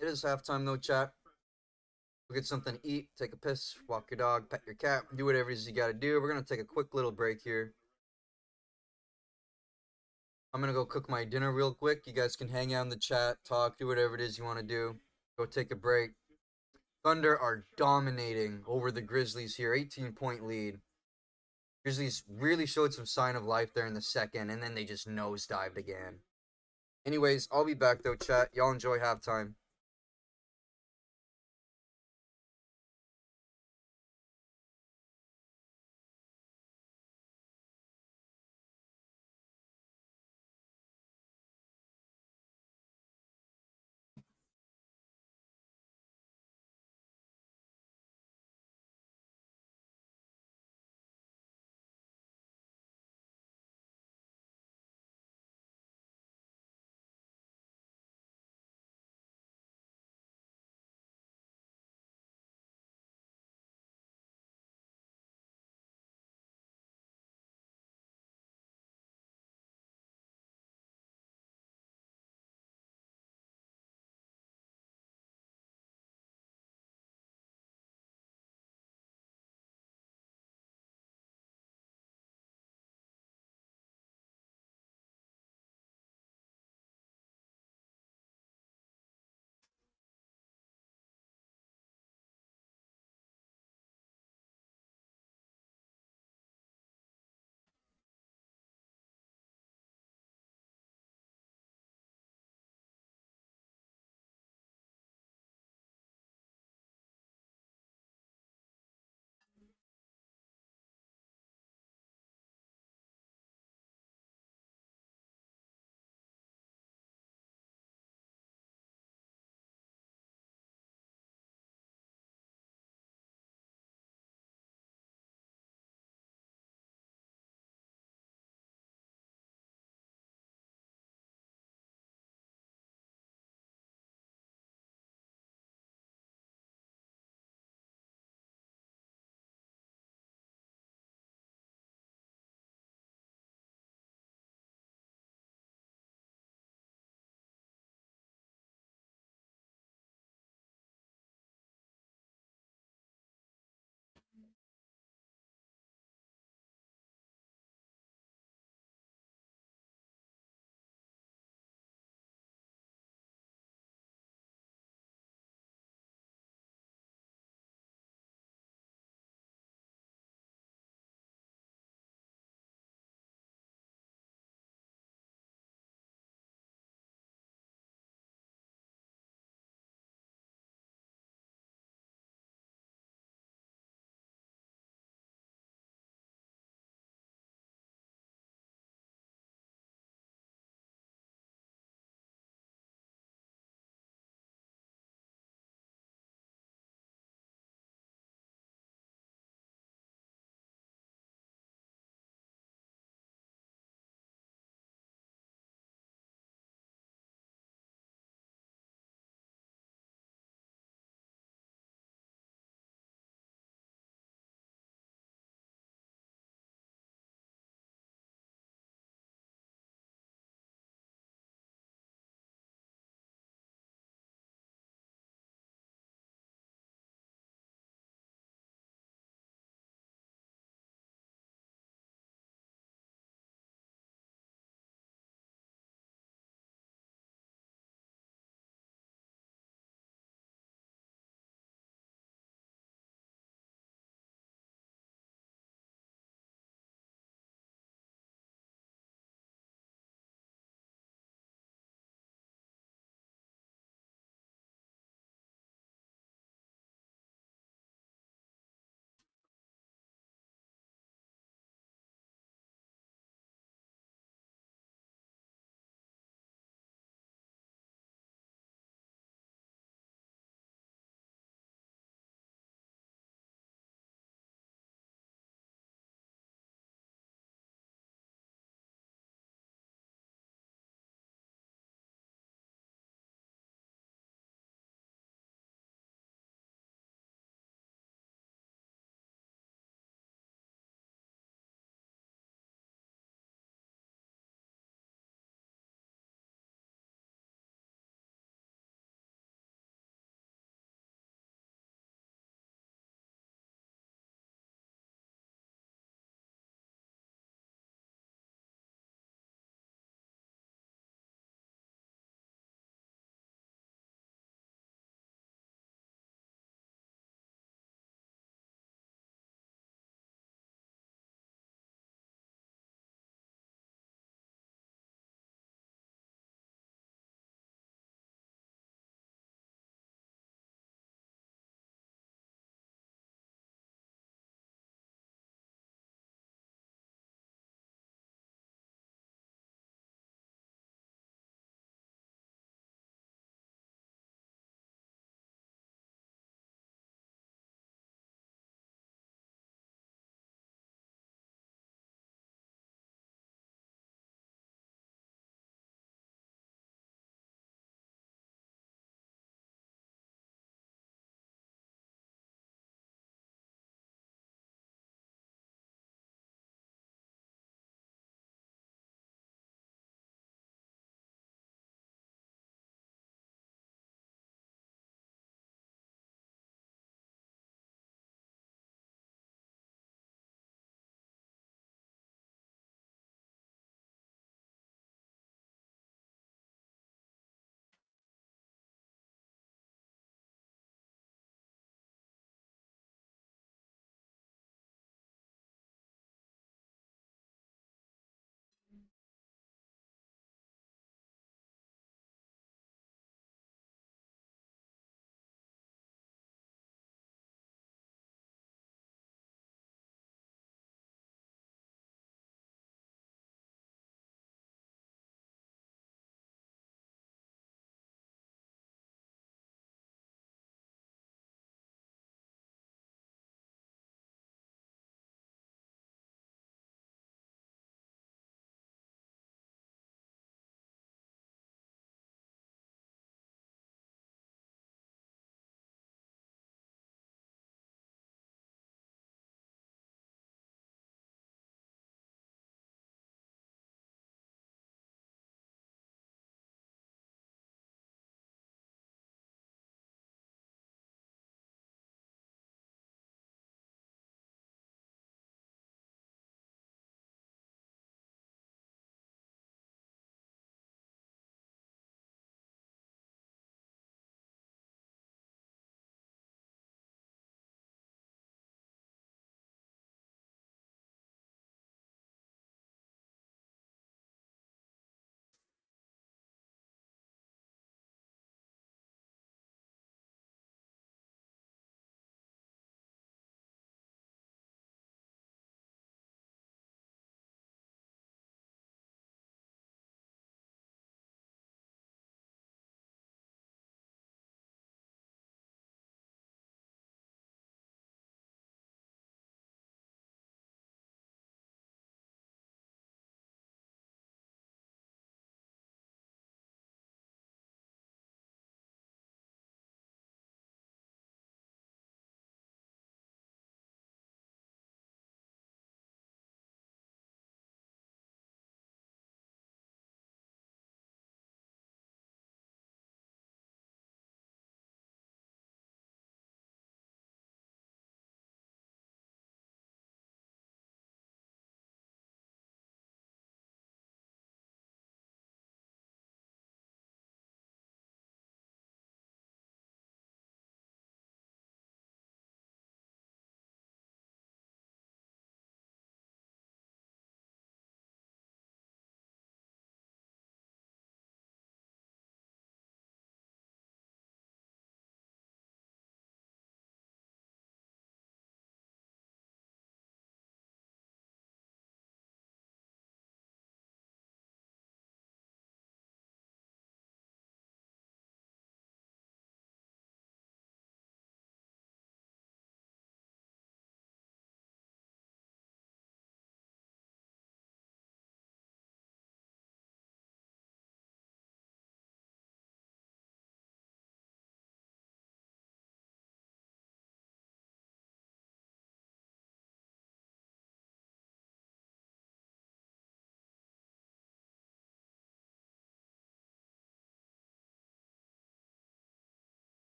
It is halftime, though, chat. Go get something to eat, take a piss, walk your dog, pet your cat, do whatever it is you gotta do. We're gonna take a quick little break here. I'm gonna go cook my dinner real quick. You guys can hang out in the chat, talk, do whatever it is you want to do. Go take a break. Thunder are dominating over the Grizzlies here, 18-point lead. Grizzlies really showed some sign of life there in the second, and then they just nosedived again. Anyways, I'll be back though, chat. Y'all enjoy halftime.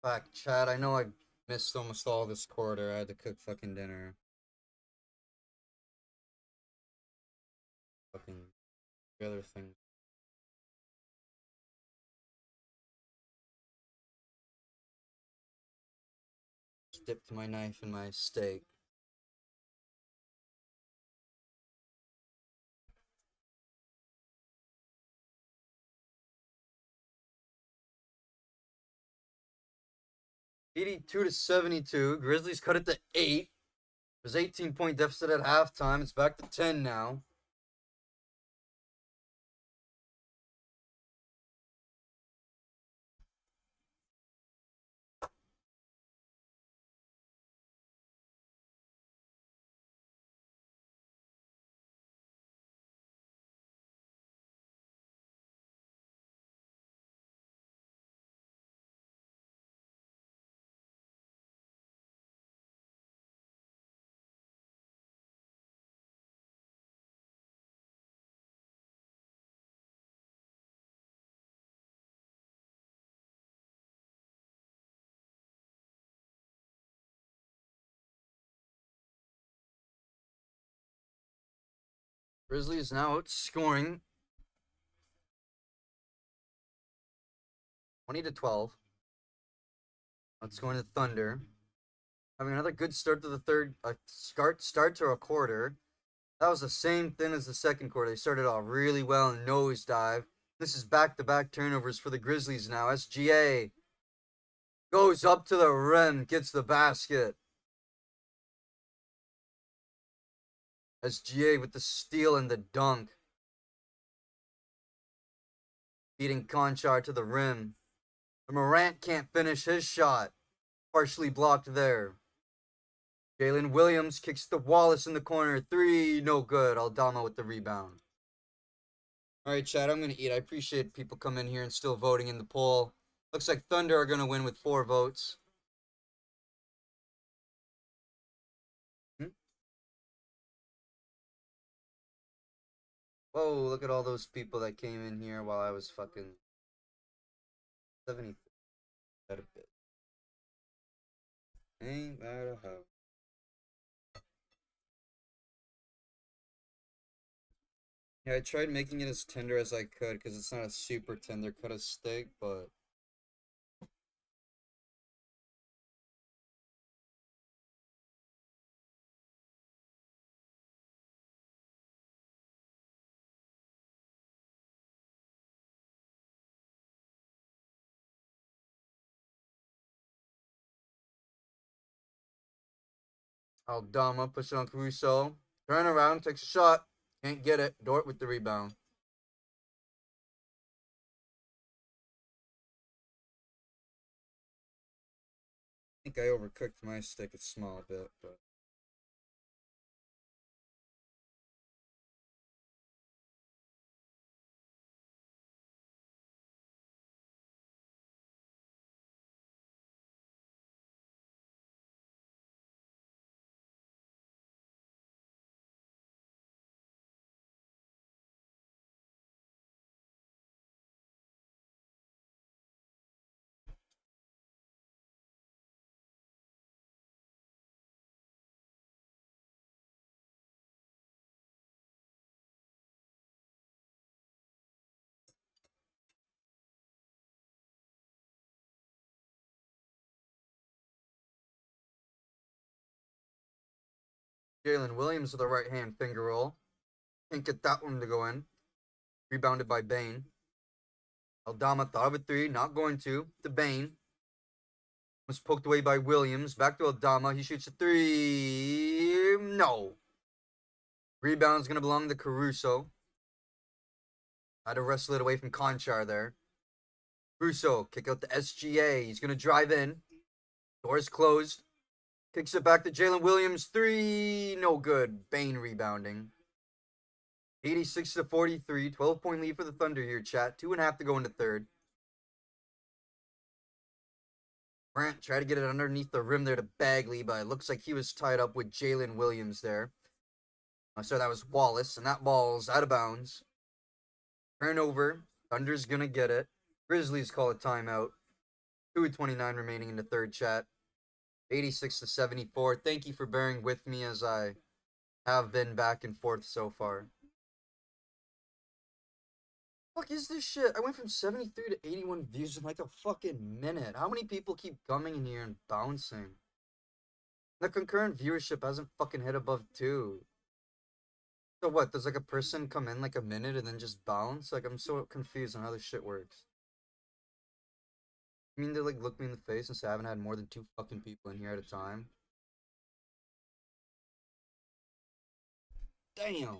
Fuck, Chad, I know I missed almost all this quarter. I had to cook fucking dinner. Fucking the other thing. Just dipped my knife in my steak. $82-72. Grizzlies cut it to 8. There's 18-point deficit at halftime. It's back to 10 now. Grizzlies now outscoring 20-12. Outscoring the Thunder. Having another good start to the third. Start to a quarter. That was the same thing as the second quarter. They started off really well and nosedive. This is back-to-back turnovers for the Grizzlies now. SGA goes up to the rim, gets the basket. SGA with the steal and the dunk. Beating Conchar to the rim. Morant can't finish his shot. Partially blocked there. Jalen Williams kicks the Wallace in the corner. 3, no good. Aldama with the rebound. All right, Chad, I'm going to eat. I appreciate people coming here and still voting in the poll. Looks like Thunder are going to win with 4 votes. Whoa, look at all those people that came in here while I was fucking 70. That a bit. Ain't that a hoe. Yeah, I tried making it as tender as I could because it's not a super tender cut of steak, but Aldama puts it on Caruso. Turn around, takes a shot. Can't get it. Dort with the rebound. I think I overcooked my steak a small bit, but Jalen Williams with a right hand finger roll. Can't get that one to go in. Rebounded by Bane. Aldama thought of a 3, not going to. To Bane. Was poked away by Williams. Back to Aldama. He shoots a 3. No. Rebound's going to belong to Caruso. Had to wrestle it away from Conchar there. Caruso, kick out to SGA. He's going to drive in. Doors closed. Kicks it back to Jalen Williams. 3. No good. Bane rebounding. 86-43. 12-point lead for the Thunder here, chat. 2.5 to go into third. Grant tried to get it underneath the rim there to Bagley, but it looks like he was tied up with Jalen Williams there. So that was Wallace, and that ball's out of bounds. Turnover. Thunder's going to get it. Grizzlies call a timeout. 2:29 remaining in the third chat. 86 to 74. Thank you for bearing with me as I have been back and forth so far. Fuck is this shit? I went from 73 to 81 views in like a fucking minute. How many people keep coming in here and bouncing? The concurrent viewership hasn't fucking hit above 2. So what? Does like a person come in like a minute and then just bounce? Like I'm so confused on how this shit works. I mean, they like look me in the face and say I haven't had more than 2 fucking people in here at a time. Damn.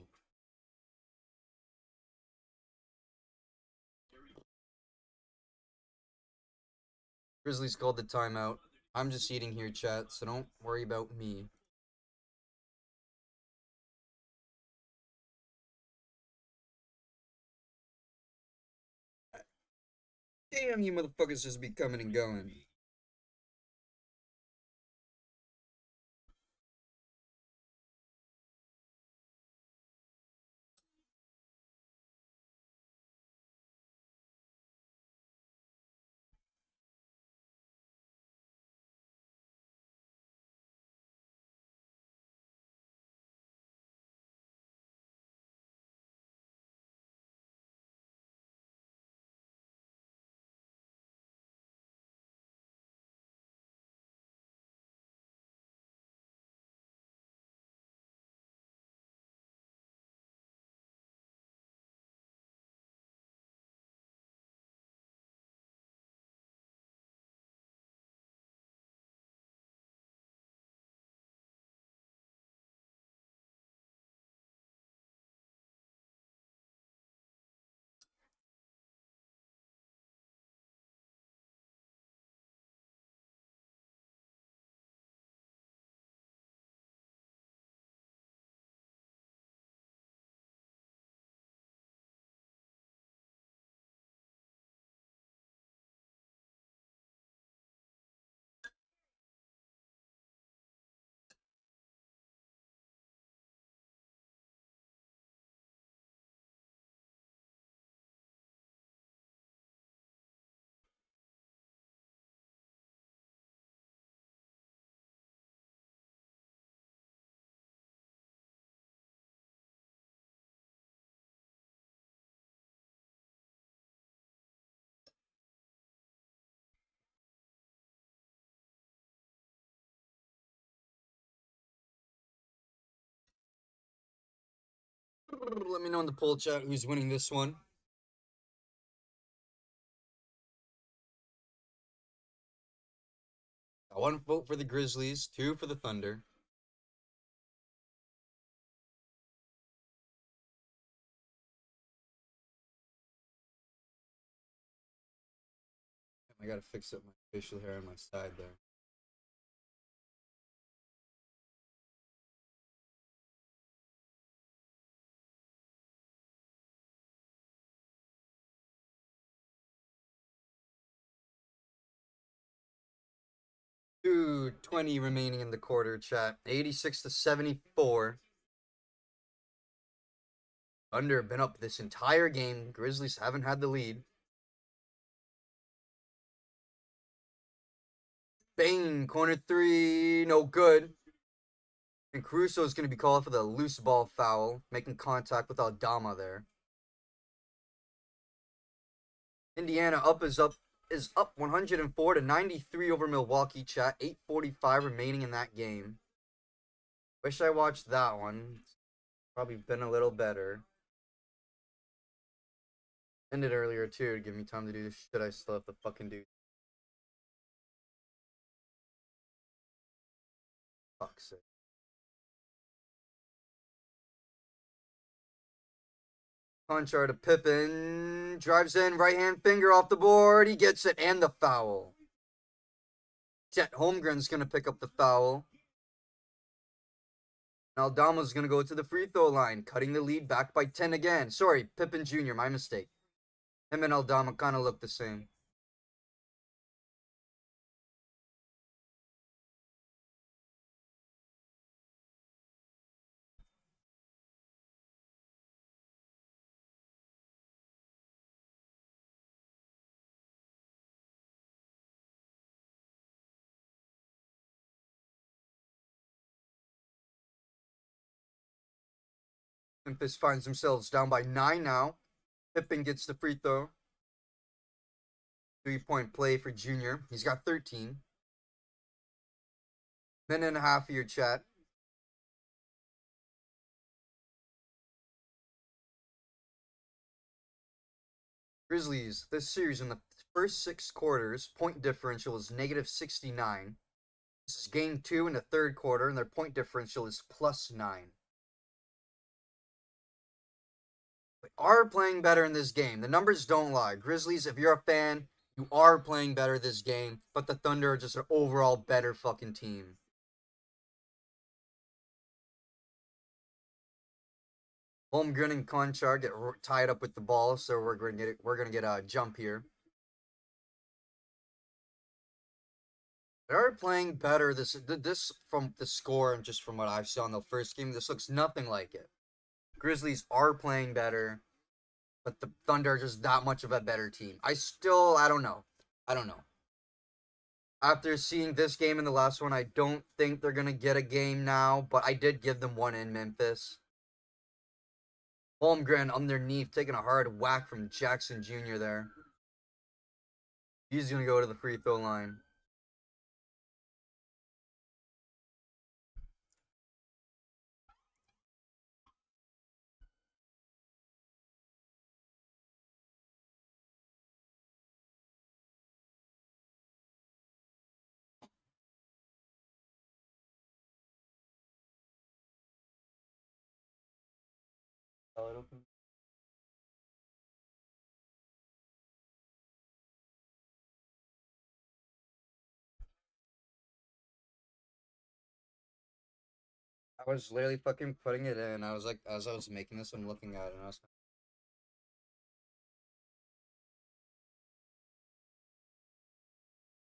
Grizzlies called the timeout. I'm just eating here, chat, so don't worry about me. Damn, you motherfuckers just be coming and going. Let me know in the poll chat who's winning this one. One vote for the Grizzlies, 2 for the Thunder. I gotta fix up my facial hair on my side there. Dude, 20 remaining in the quarter, chat. 86 to 74. Thunder have been up this entire game. Grizzlies haven't had the lead. Bang, corner 3, no good. And Caruso is going to be called for the loose ball foul, making contact with Aldama there. Indiana is up 104 to 93 over Milwaukee, chat. 8:45 remaining in that game. Wish I watched that one. It's probably been a little better. Ended earlier too to give me time to do the shit I still have to fucking do. Fuck's sake. Conchar to Pippen. Drives in, right hand finger off the board. He gets it and the foul. Chet Holmgren's going to pick up the foul. Aldama's going to go to the free throw line, cutting the lead back by 10 again. Sorry, Pippen Jr., my mistake. Him and Aldama kind of look the same. Memphis finds themselves down by 9 now. Pippen gets the free throw. 3-point play for Junior. He's got 13. Minute and a half of your chat. Grizzlies, this series in the first 6 quarters, point differential is negative 69. This is game 2 in the third quarter, and their point differential is plus 9. They are playing better in this game. The numbers don't lie. Grizzlies, if you're a fan, you are playing better this game, but the Thunder are just an overall better fucking team. Holmgren and Conchar get tied up with the ball, so we're gonna get a jump here. They are playing better. This from the score and just from what I've seen on the first game, this looks nothing like it. Grizzlies are playing better, but the Thunder are just that much of a better team. I don't know. I don't know. After seeing this game and the last one, I don't think they're gonna get a game now, but I did give them one in Memphis. Holmgren underneath, taking a hard whack from Jackson Jr. there. He's gonna go to the free throw line. I was literally fucking putting it in. I was like, as I was making this, I'm looking at it, and I was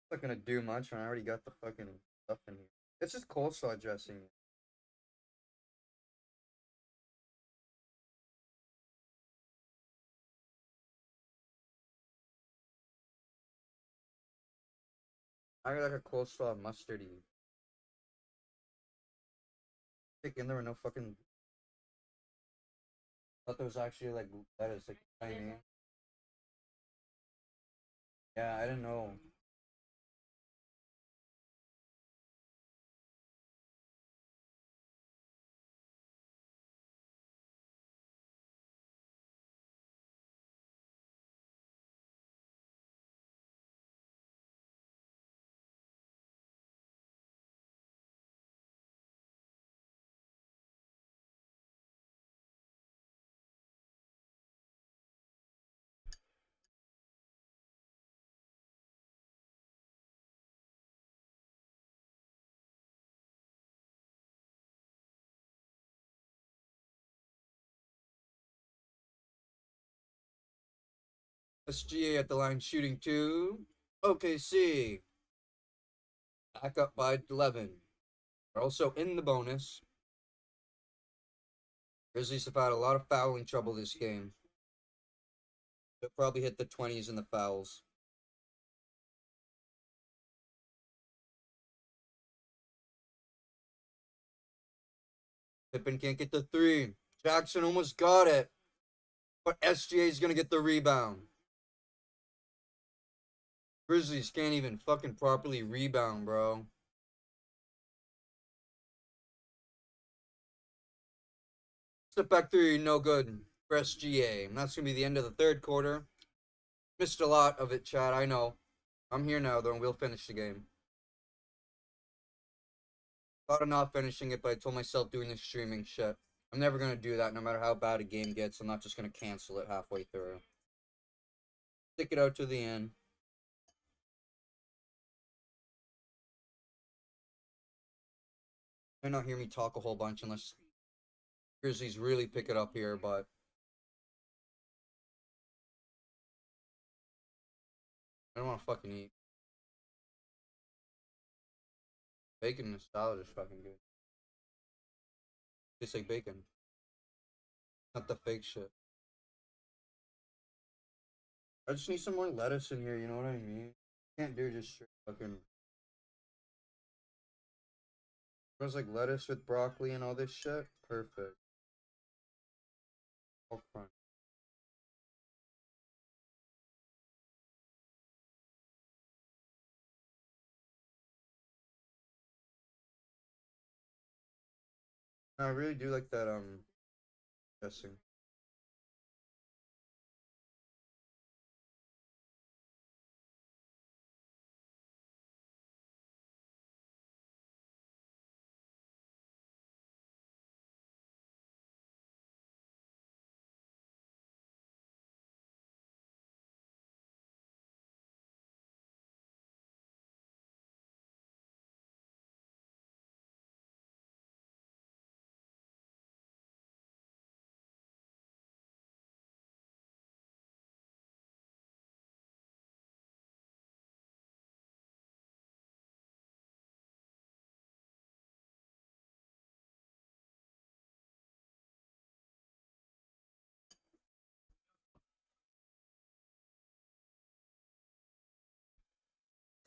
not gonna do much, and I already got the fucking stuff in here. It's just coleslaw dressing. I got like a coleslaw mustardy. In there were no fucking. I thought there was actually like lettuce, like tiny. Yeah, I didn't know. SGA at the line shooting 2. OKC back up by 11. They're also in the bonus. Grizzlies have had a lot of fouling trouble this game. They'll probably hit the 20s in the fouls. Pippen can't get the 3. Jackson almost got it. But SGA is going to get the rebound. Grizzlies can't even fucking properly rebound, bro. Step back 3, no good for SGA. And that's going to be the end of the third quarter. Missed a lot of it, Chad, I know. I'm here now, though, and we'll finish the game. Thought of not finishing it, but I told myself doing this streaming shit. I'm never going to do that no matter how bad a game gets. I'm not just going to cancel it halfway through. Stick it out to the end. You might not hear me talk a whole bunch unless Grizzlies really pick it up here, but I don't want to fucking eat. Bacon and salad is fucking good. Tastes like bacon. Not the fake shit. I just need some more lettuce in here, you know what I mean? Can't do just straight fucking. It was like lettuce with broccoli and all this shit. Perfect. Okay. I really do like that dressing.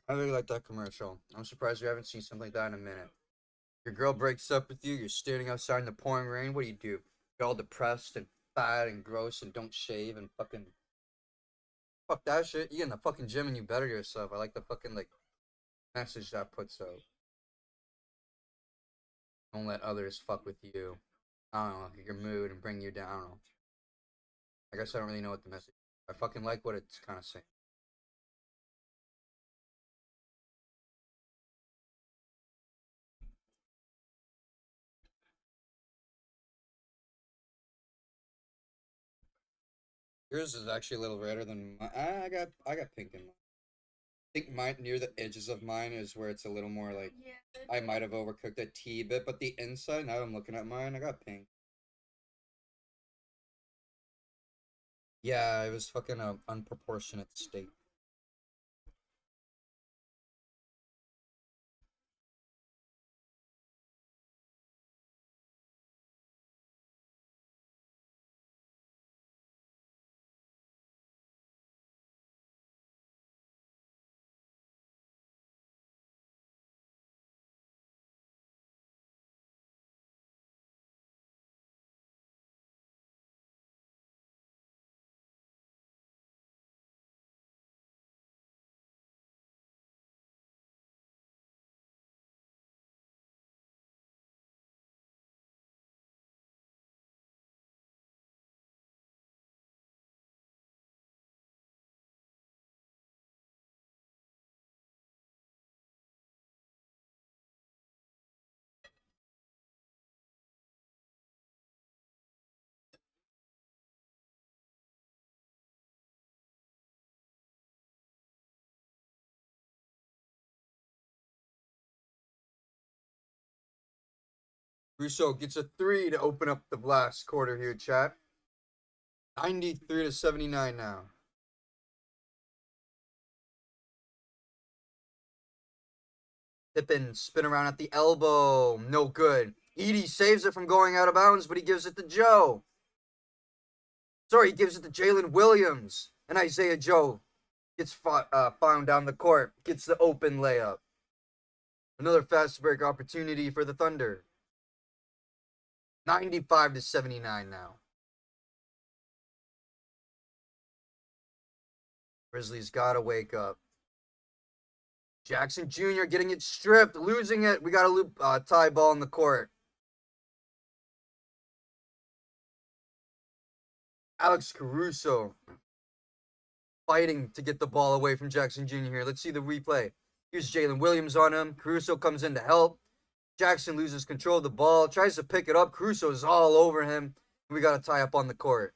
I really like that commercial. I'm surprised we haven't seen something like that in a minute. Your girl breaks up with you, you're standing outside in the pouring rain, what do? You're all depressed and fat and gross and don't shave and fucking fuck that shit. You get in the fucking gym and you better yourself. I like the fucking like message that puts out. Don't let others fuck with you. I don't know, your mood and bring you down. I don't know. I guess I don't really know what the message is. I fucking like what it's kind of saying. Yours is actually a little redder than mine. I got pink in mine. I think mine near the edges of mine is where it's a little more like I might have overcooked a tea bit, but the inside, now I'm looking at mine, I got pink. Yeah, it was fucking a unproportionate state. Russo gets a three to open up the last quarter here, chat. 93 to 79 now. Pippen spin around at the elbow. No good. Edie saves it from going out of bounds, but he gives it to Joe. Sorry, he gives it to Jalen Williams. And Isaiah Joe gets found down the court. Gets the open layup. Another fast break opportunity for the Thunder. 95 to 79 now. Grizzlies gotta wake up. Jackson Jr. getting it stripped, losing it. We got a tie ball in the court. Alex Caruso fighting to get the ball away from Jackson Jr. here. Let's see the replay. Here's Jalen Williams on him. Caruso comes in to help. Jackson loses control of the ball, tries to pick it up. Caruso is all over him. We got to tie up on the court.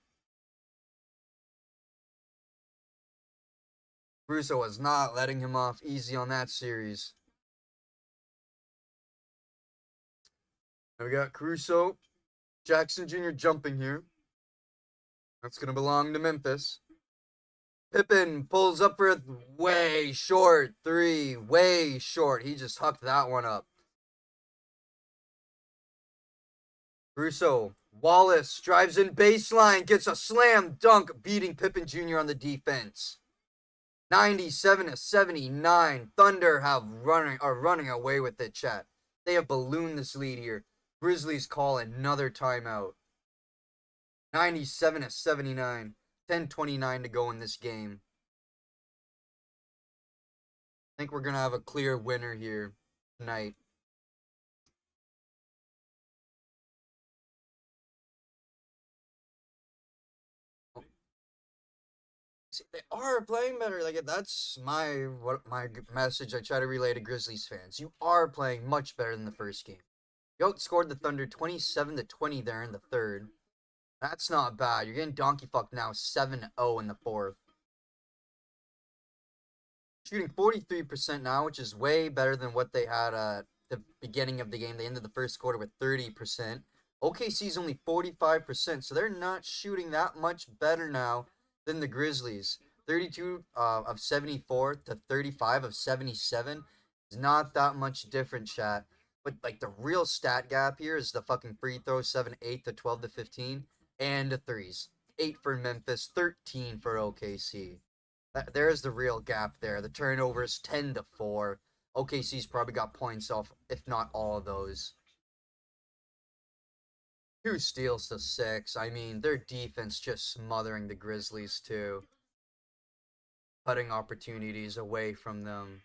Caruso was not letting him off easy on that series. And we got Caruso, Jackson Jr. jumping here. That's going to belong to Memphis. Pippen pulls up for a way short three. Way short. He just hucked that one up. Caruso. Wallace drives in baseline. Gets a slam dunk. Beating Pippen Jr. on the defense. 97 to 79. Thunder are running away with it, chat. They have ballooned this lead here. Grizzlies call another timeout. 97-79. 10:29 to go in this game. I think we're going to have a clear winner here tonight. See, they are playing better. Like that's my message I try to relay to Grizzlies fans. You are playing much better than the first game. You outscored the Thunder 27-20 there in the third. That's not bad. You're getting donkey fucked now 7-0 in the fourth. Shooting 43% now, which is way better than what they had at the beginning of the game. They ended the first quarter with 30%. OKC's only 45%, so they're not shooting that much better now than the Grizzlies. 32 of 74 to 35 of 77 is not that much different, chat. But like the real stat gap here is the fucking free throws 7-8 to 12 to 15 and the threes. 8 for Memphis, 13 for OKC. There's the real gap there. The turnovers 10-4. OKC's probably got points off, if not all of those. 2 steals to 6. I mean, their defense just smothering the Grizzlies too. Cutting opportunities away from them.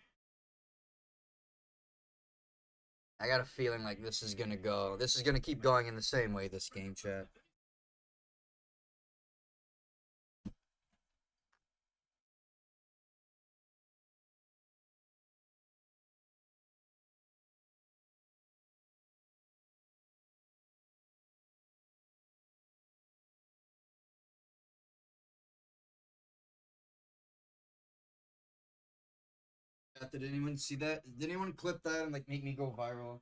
I got a feeling like this is going to go. This is going to keep going in the same way this game, chat. Did anyone see that? Did anyone clip that and like make me go viral?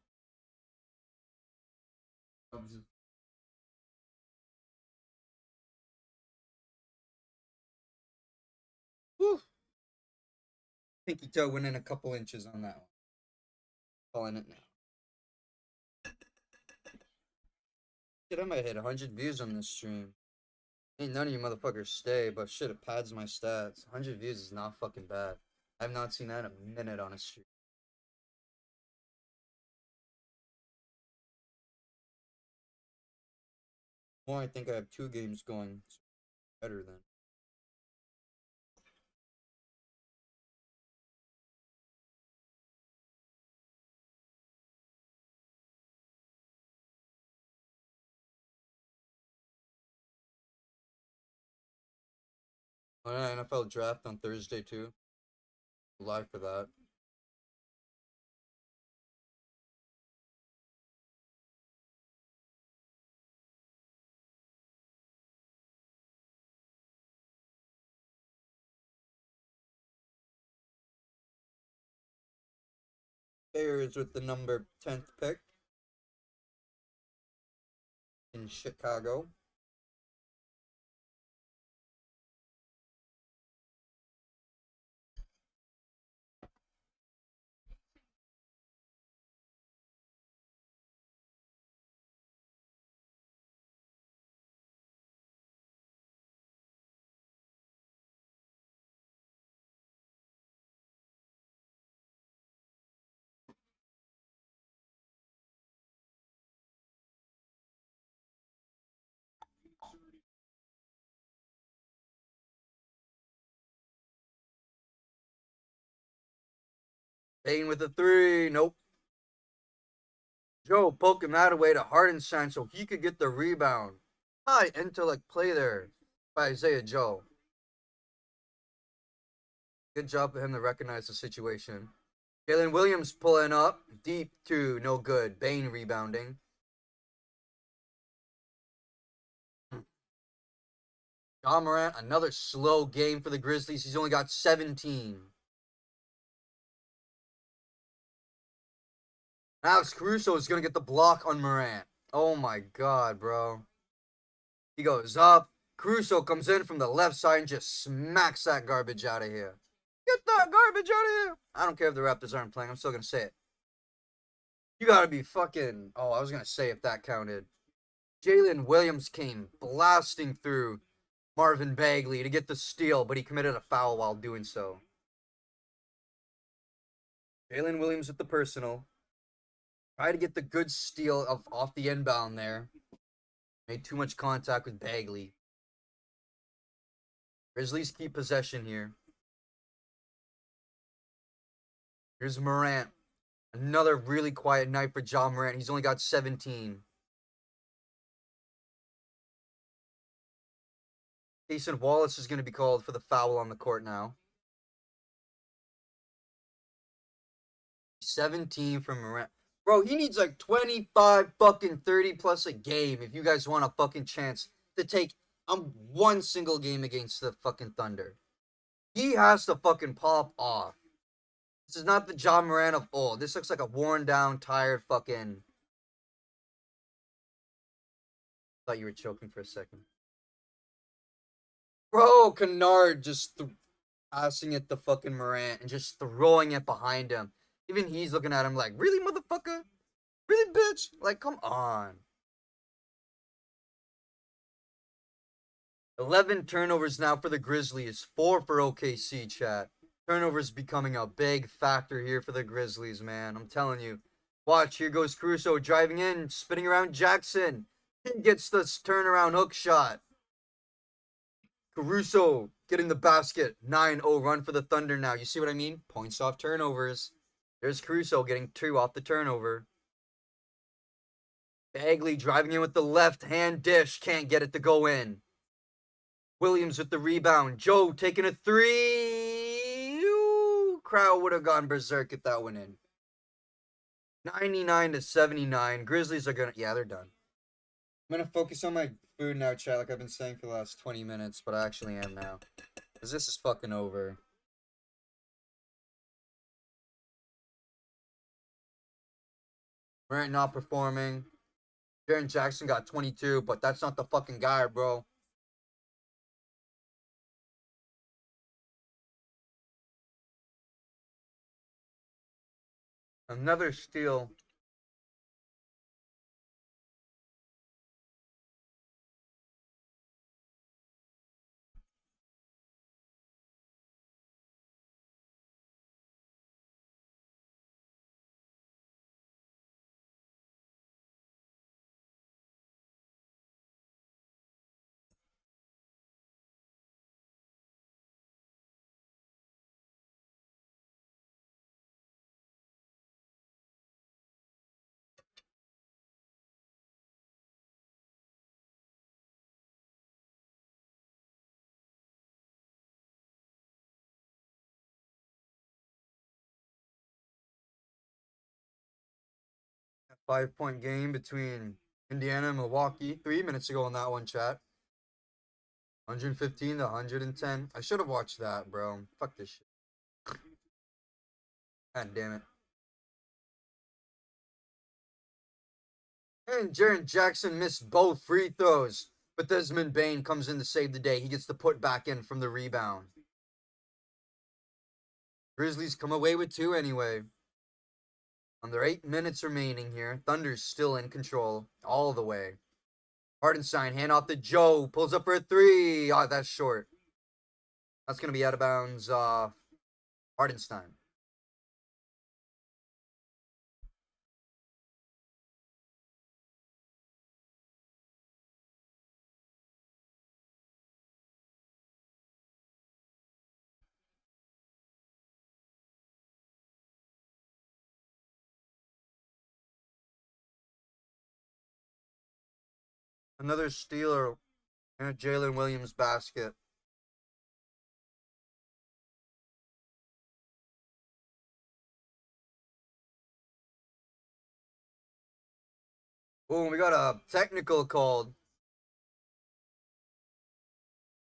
Whew. Pinky toe went in a couple inches on that one. Calling it now. Shit, I might hit 100 views on this stream. Ain't none of you motherfuckers stay, but shit, it pads my stats. 100 views is not fucking bad. I've not seen that in a minute on a stream. Well, I think I have 2 games going. So better than. Oh, yeah, NFL draft on Thursday too. Live for that. Bears with the number 10th pick in Chicago. Payne with a 3. Nope. Joe poking that away to Hardenstein so he could get the rebound. High intellect play there by Isaiah Joe. Good job for him to recognize the situation. Jalen Williams pulling up. Deep 2. No good. Bane rebounding. Ja Morant, another slow game for the Grizzlies. He's only got 17. Alex Caruso is going to get the block on Morant. Oh my god, bro. He goes up. Caruso comes in from the left side and just smacks that garbage out of here. Get that garbage out of here. I don't care if the Raptors aren't playing. I'm still going to say it. You got to be fucking... Oh, I was going to say if that counted. Jalen Williams came blasting through Marvin Bagley to get the steal, but he committed a foul while doing so. Jalen Williams with the personal. Try to get the good steal off the inbound there. Made too much contact with Bagley. Grizzlies keep possession here. Here's Morant. Another really quiet night for Ja Morant. He's only got 17. Jason Wallace is going to be called for the foul on the court now. 17 from Morant. Bro, he needs like 25 fucking 30 plus a game if you guys want a fucking chance to take one single game against the fucking Thunder. He has to fucking pop off. This is not the Ja Morant of old. This looks like a worn down, tired fucking... Thought you were choking for a second. Bro, Kennard just passing it to fucking Morant and just throwing it behind him. Even he's looking at him like, really, motherfucker? Really, bitch? Like, come on. 11 turnovers now for the Grizzlies. 4 for OKC, chat. Turnovers becoming a big factor here for the Grizzlies, man. I'm telling you. Watch, here goes Caruso driving in, spinning around Jackson. He gets the turnaround hook shot. Caruso getting the basket. 9-0 run for the Thunder now. You see what I mean? Points off turnovers. There's Caruso getting 2 off the turnover. Bagley driving in with the left hand dish. Can't get it to go in. Williams with the rebound. Joe taking a 3. Ooh, crowd would have gone berserk if that went in. 99-79. Grizzlies are going to... Yeah, they're done. I'm going to focus on my food now, chat, like I've been saying for the last 20 minutes, but I actually am now. Because this is fucking over. Morant not performing. Jaren Jackson got 22, but that's not the fucking guy, bro. Another steal. A 5-point game between Indiana and Milwaukee 3 minutes ago on that one, chat. 115 to 110. I should have watched that, bro. Fuck this shit. God damn it. And Jaren Jackson missed both free throws, but Desmond Bane comes in to save the day. He gets the put back in from the rebound. Grizzlies come away with 2 anyway. Under 8 minutes remaining here. Thunder's still in control all the way. Hardenstein, hand off to Joe. Pulls up for a 3. Oh, that's short. That's going to be out of bounds. Hardenstein. Another stealer and a Jalen Williams basket. Boom, we got a technical called.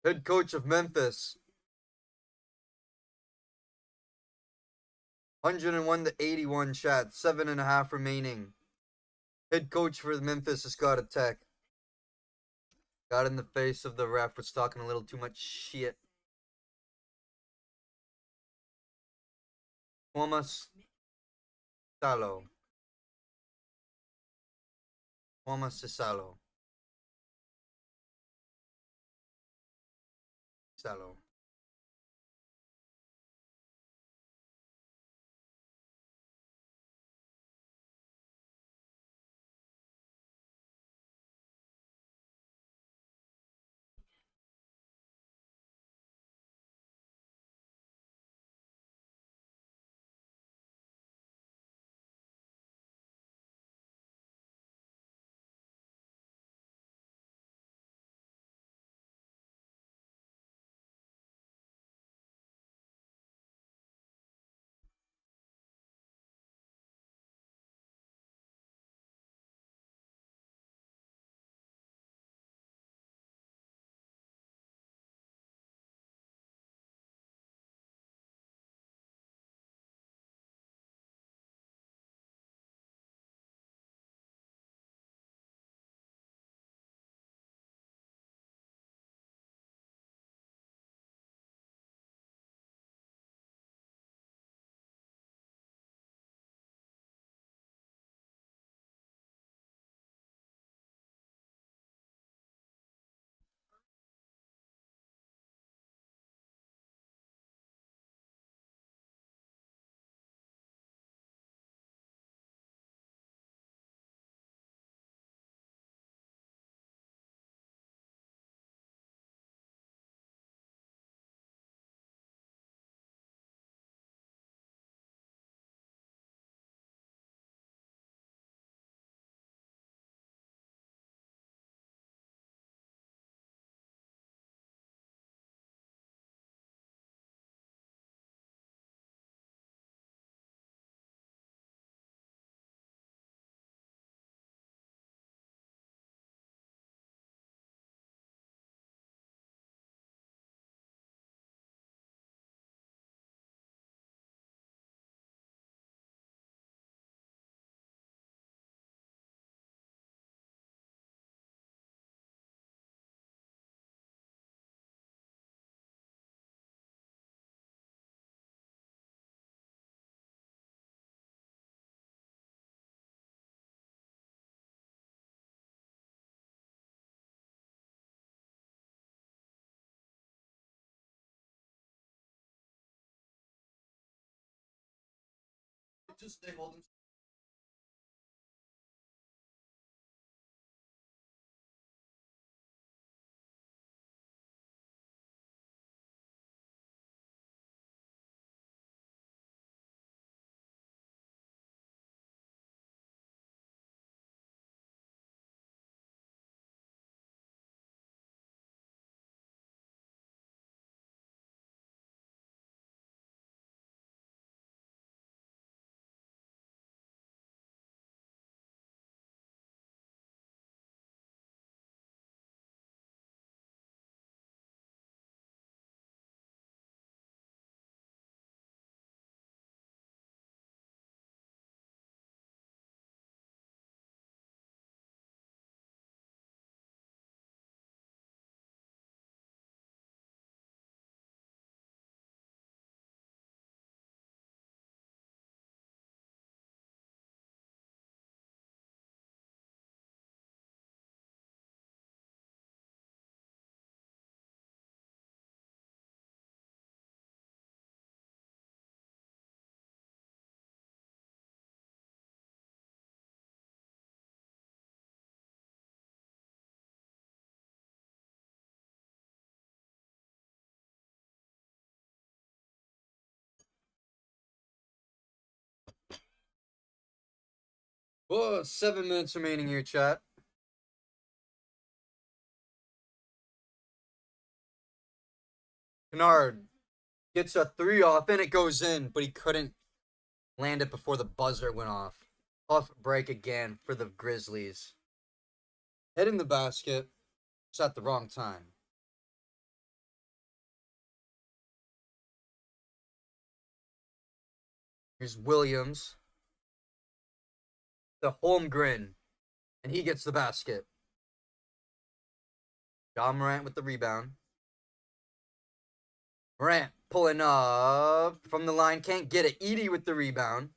Head coach of Memphis. 101 to 81, chat. 7.5 remaining. Head coach for Memphis has got a tech. Got in the face of the ref. Was talking a little too much shit. Thomas Salo. Thomas Salo. Salo. Whoa, 7 minutes remaining here, chat. Kennard gets a 3 off, and it goes in, but he couldn't land it before the buzzer went off. Tough break again for the Grizzlies. Hitting the basket, just at the wrong time. Here's Williams. The Holmgren, and he gets the basket. John Morant with the rebound. Morant pulling up from the line, can't get it. Edey with the rebound.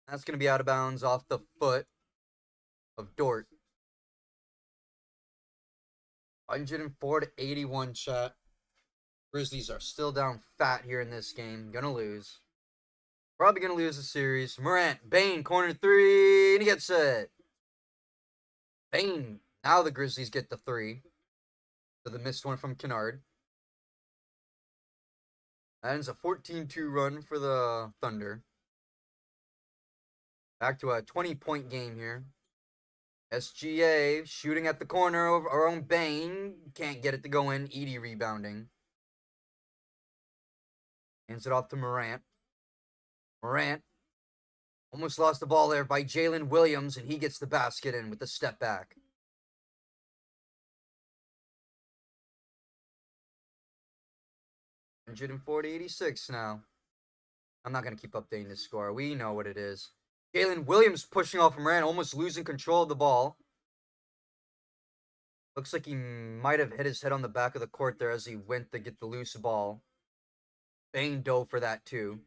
That's going to be out of bounds off the foot of Dort. 104 to 81 shot. Grizzlies are still down fat here in this game. Gonna lose. Probably gonna lose the series. Morant, Bane, corner three, and he gets it. Bane. Now the Grizzlies get the 3. So the missed one from Kennard. That ends a 14-2 run for the Thunder. Back to a 20-point game here. SGA shooting at the corner of our own Bane. Can't get it to go in. Edey rebounding. Hands it off to Morant. Morant almost lost the ball there by Jalen Williams, and he gets the basket in with the step back. $140-86 now. I'm not going to keep updating this score. We know what it is. Jalen Williams pushing off Morant, almost losing control of the ball. Looks like he might have hit his head on the back of the court there as he went to get the loose ball. Bane dove for that too.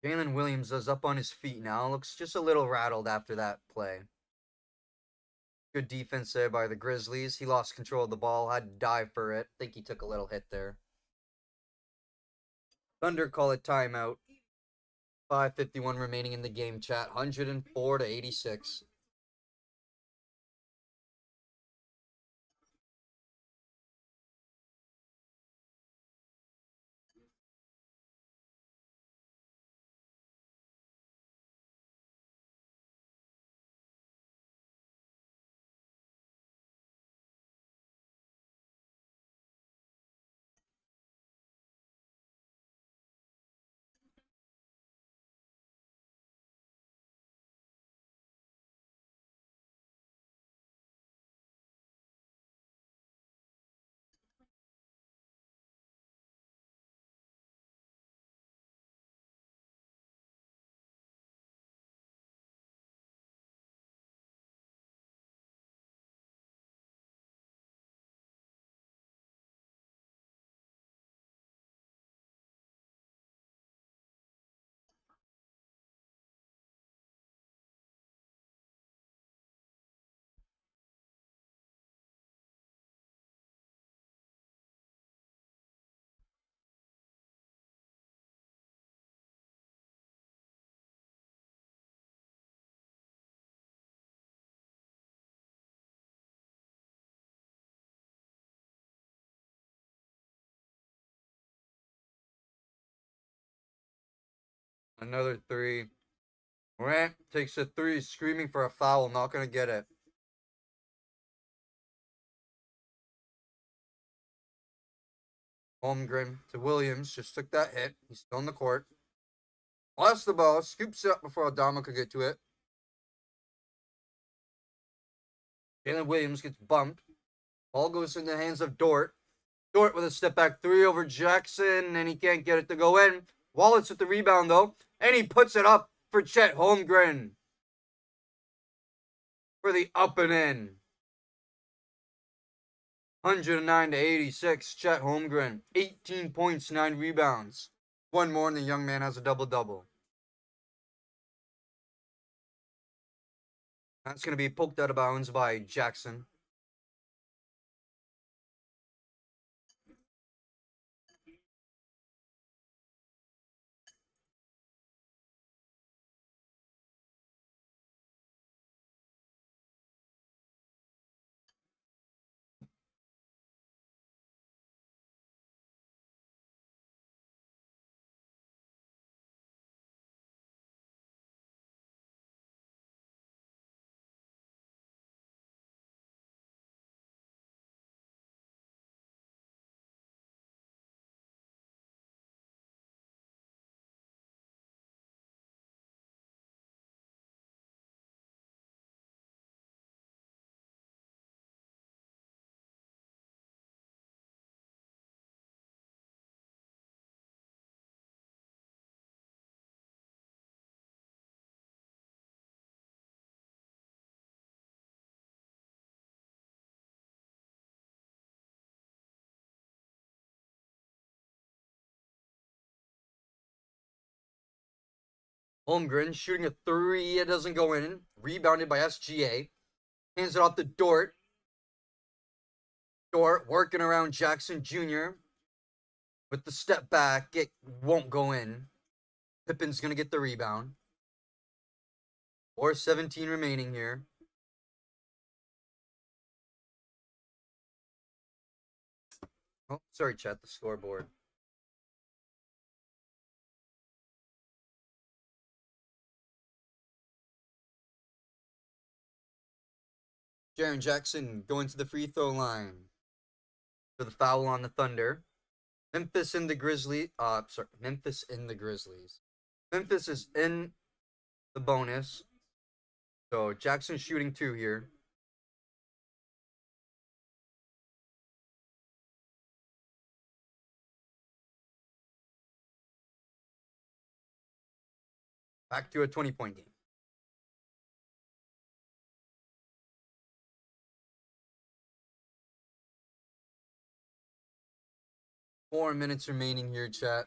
Jalen Williams is up on his feet now. Looks just a little rattled after that play. Good defense there by the Grizzlies. He lost control of the ball, had to dive for it. Think he took a little hit there. Thunder call it timeout. 5:51 remaining in the game, chat. 104 to 86. Another three. Grant takes a three, screaming for a foul. Not going to get it. Holmgren to Williams. Just took that hit. He's still in the court. Lost the ball. Scoops it up before Adama could get to it. Jalen Williams gets bumped. Ball goes in the hands of Dort. Dort with a step back three over Jackson, and he can't get it to go in. Wallace with the rebound, though, and he puts it up for Chet Holmgren for the up and in. 109 to 86, Chet Holmgren. 18 points, 9 rebounds. One more, and the young man has a double-double. That's going to be poked out of bounds by Jackson. Holmgren shooting a three. It doesn't go in. Rebounded by SGA. Hands it off to Dort. Dort working around Jackson Jr. with the step back. It won't go in. Pippen's going to get the rebound. 4:17 remaining here. Oh, sorry, chat, the scoreboard. Jaren Jackson going to the free throw line for the foul on the Thunder. Memphis in the Grizzlies. Memphis in the Grizzlies. Memphis is in the bonus. So Jackson shooting two here. Back to a 20-point game. Four minutes remaining here, chat.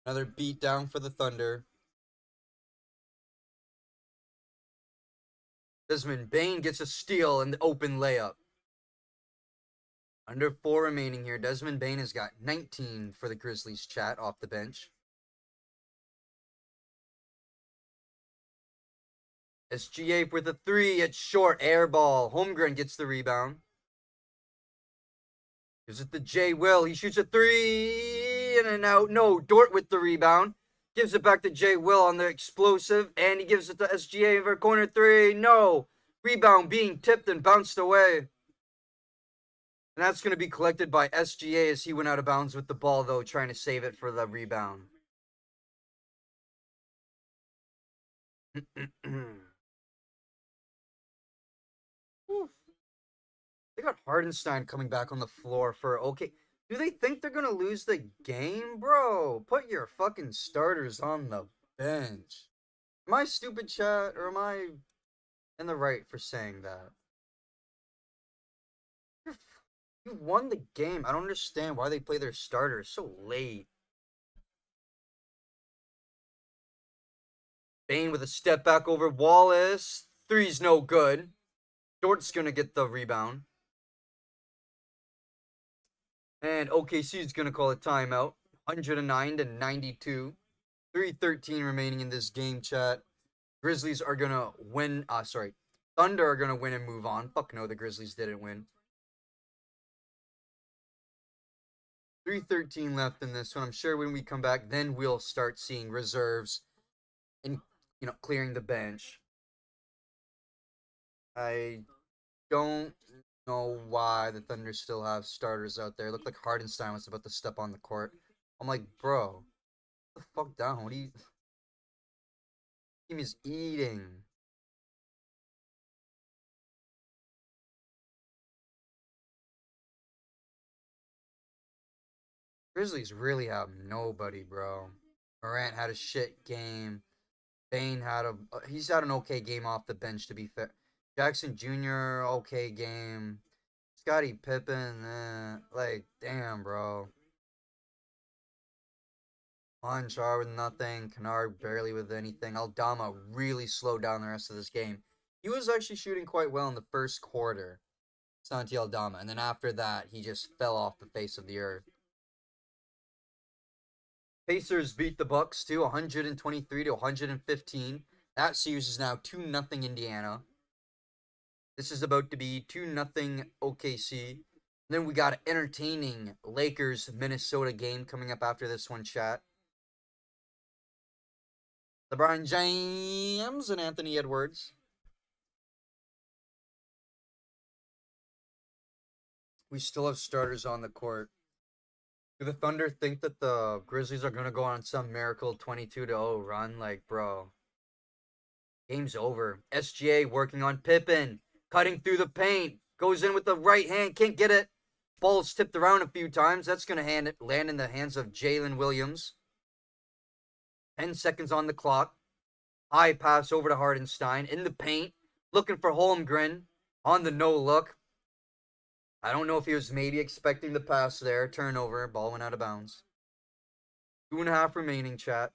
Another beat down for the Thunder. Desmond Bane gets a steal and the open layup. Under 4 remaining here. Desmond Bane has got 19 for the Grizzlies, chat, off the bench. SGA with a three. It's short. Air ball. Holmgren gets the rebound. Gives it to Jay Will. He shoots a three. In and out. No. Dort with the rebound. Gives it back to Jay Will on the explosive. And he gives it to SGA for a corner three. No. Rebound being tipped and bounced away. And that's going to be collected by SGA as he went out of bounds with the ball, though, trying to save it for the rebound. They got Hardenstein coming back on the floor for okay. Do they think they're gonna lose the game, bro? Put your fucking starters on the bench. Am I stupid, chat, or am I in the right for saying that? You won the game. I don't understand why they play their starters so late. Bane with a step back over Wallace. Three's no good. Dort's gonna get the rebound. And OKC is going to call a timeout. 109 to 92. 3:13 remaining in this game, chat. Grizzlies are going to win. Thunder are going to win and move on. Fuck no, the Grizzlies didn't win. 3:13 left in this one. I'm sure when we come back, then we'll start seeing reserves and, clearing the bench. I don't know why the Thunder still have starters out there. It looked like Hardenstein was about to step on the court. I'm like, bro, the fuck down. What are you? Team is eating. Grizzlies really have nobody, bro. Morant had a shit game. Bane he's had an okay game off the bench, to be fair. Jackson Jr. okay game. Scottie Pippen, damn, bro. Monchar with nothing. Kennard barely with anything. Aldama really slowed down the rest of this game. He was actually shooting quite well in the first quarter, Santi Aldama. And then after that, he just fell off the face of the earth. Pacers beat the Bucks too, 123 to 115. That series is now 2-0 Indiana. This is about to be 2-0 OKC. Then we got an entertaining Lakers-Minnesota game coming up after this one, chat. LeBron James and Anthony Edwards. We still have starters on the court. Do the Thunder think that the Grizzlies are going to go on some miracle 22-0 run? Like, bro, game's over. SGA working on Pippen. Cutting through the paint. Goes in with the right hand. Can't get it. Ball's tipped around a few times. That's going to land in the hands of Jalen Williams. 10 seconds on the clock. High pass over to Hardenstein. In the paint. Looking for Holmgren. On the no look. I don't know if he was maybe expecting the pass there. Turnover. Ball went out of bounds. 2.5 remaining, chat.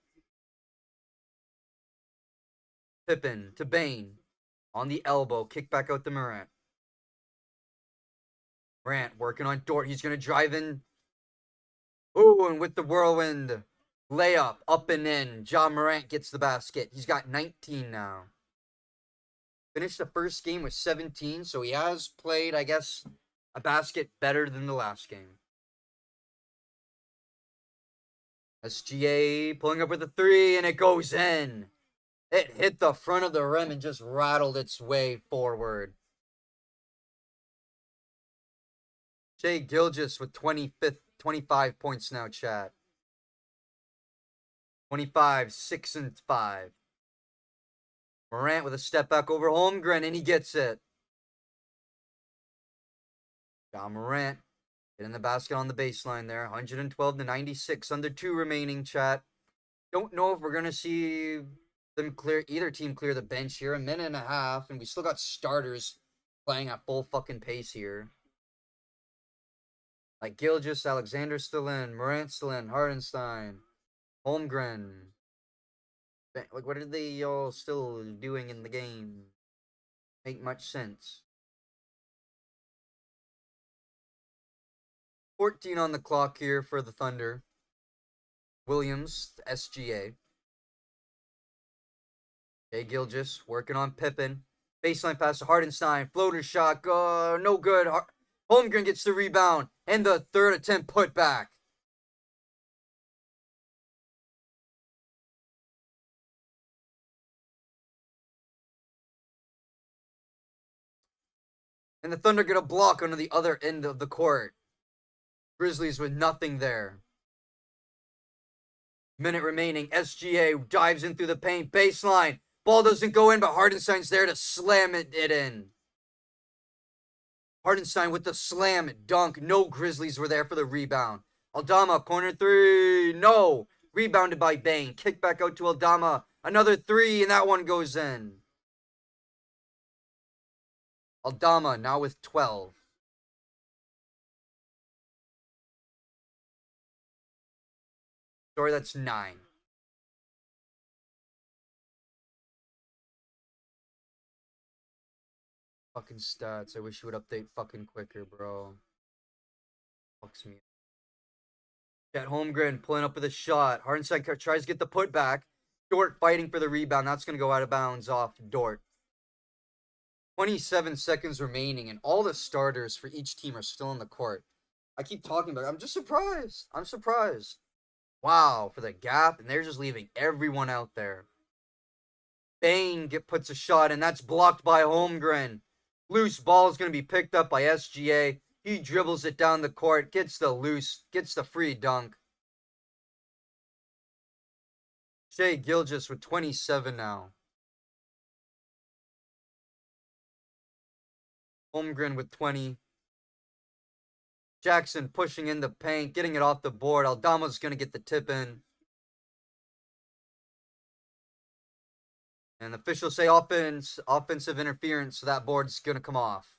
Pippen to Bane. On the elbow. Kick back out to Morant. Morant working on Dort. He's going to drive in. Ooh, and with the whirlwind layup up and in. Ja Morant gets the basket. He's got 19 now. Finished the first game with 17, so he has played, I guess, a basket better than the last game. SGA pulling up with a 3, and it goes in. It hit the front of the rim and just rattled its way forward. Shai Gilgeous with 25 points now, chat. 25, 6 and 5. Morant with a step back over Holmgren, and he gets it. Ja Morant getting the basket on the baseline there. 112 to 96. Under 2 remaining, chat. Don't know if we're going to see either team clear the bench here. 1.5 minutes, and we still got starters playing at full fucking pace here. Like Gilgeous, Alexander still in, Morant still in, Hardenstein, Holmgren. Like, what are they all still doing in the game? Make much sense. 14 on the clock here for the Thunder. Williams, SGA. Shai Gilgeous working on Pippen. Baseline pass to Hardenstein. Floater shot. No good. Holmgren gets the rebound. And the third attempt put back. And the Thunder get a block on the other end of the court. Grizzlies with nothing there. Minute remaining. SGA dives in through the paint. Baseline. Ball doesn't go in, but Hardenstein's there to slam it in. Hardenstein with the slam dunk. No Grizzlies were there for the rebound. Aldama, corner 3. No. Rebounded by Bane. Kick back out to Aldama. Another 3, and that one goes in. Aldama now with 12. Sorry, that's 9. Fucking stats. I wish you would update fucking quicker, bro. Fucks me. Chet Holmgren pulling up with a shot. Hardenstein tries to get the putback. Dort fighting for the rebound. That's going to go out of bounds off Dort. 27 seconds remaining, and all the starters for each team are still on the court. I keep talking about it. I'm just surprised. I'm surprised. Wow, for the gap, and they're just leaving everyone out there. Bane puts a shot, and that's blocked by Holmgren. Loose ball is going to be picked up by SGA. He dribbles it down the court, gets the free dunk. Shai Gilgeous with 27 now. Holmgren with 20. Jackson pushing in the paint, getting it off the board. Aldama's going to get the tip in. And officials say offensive interference, so that board's going to come off.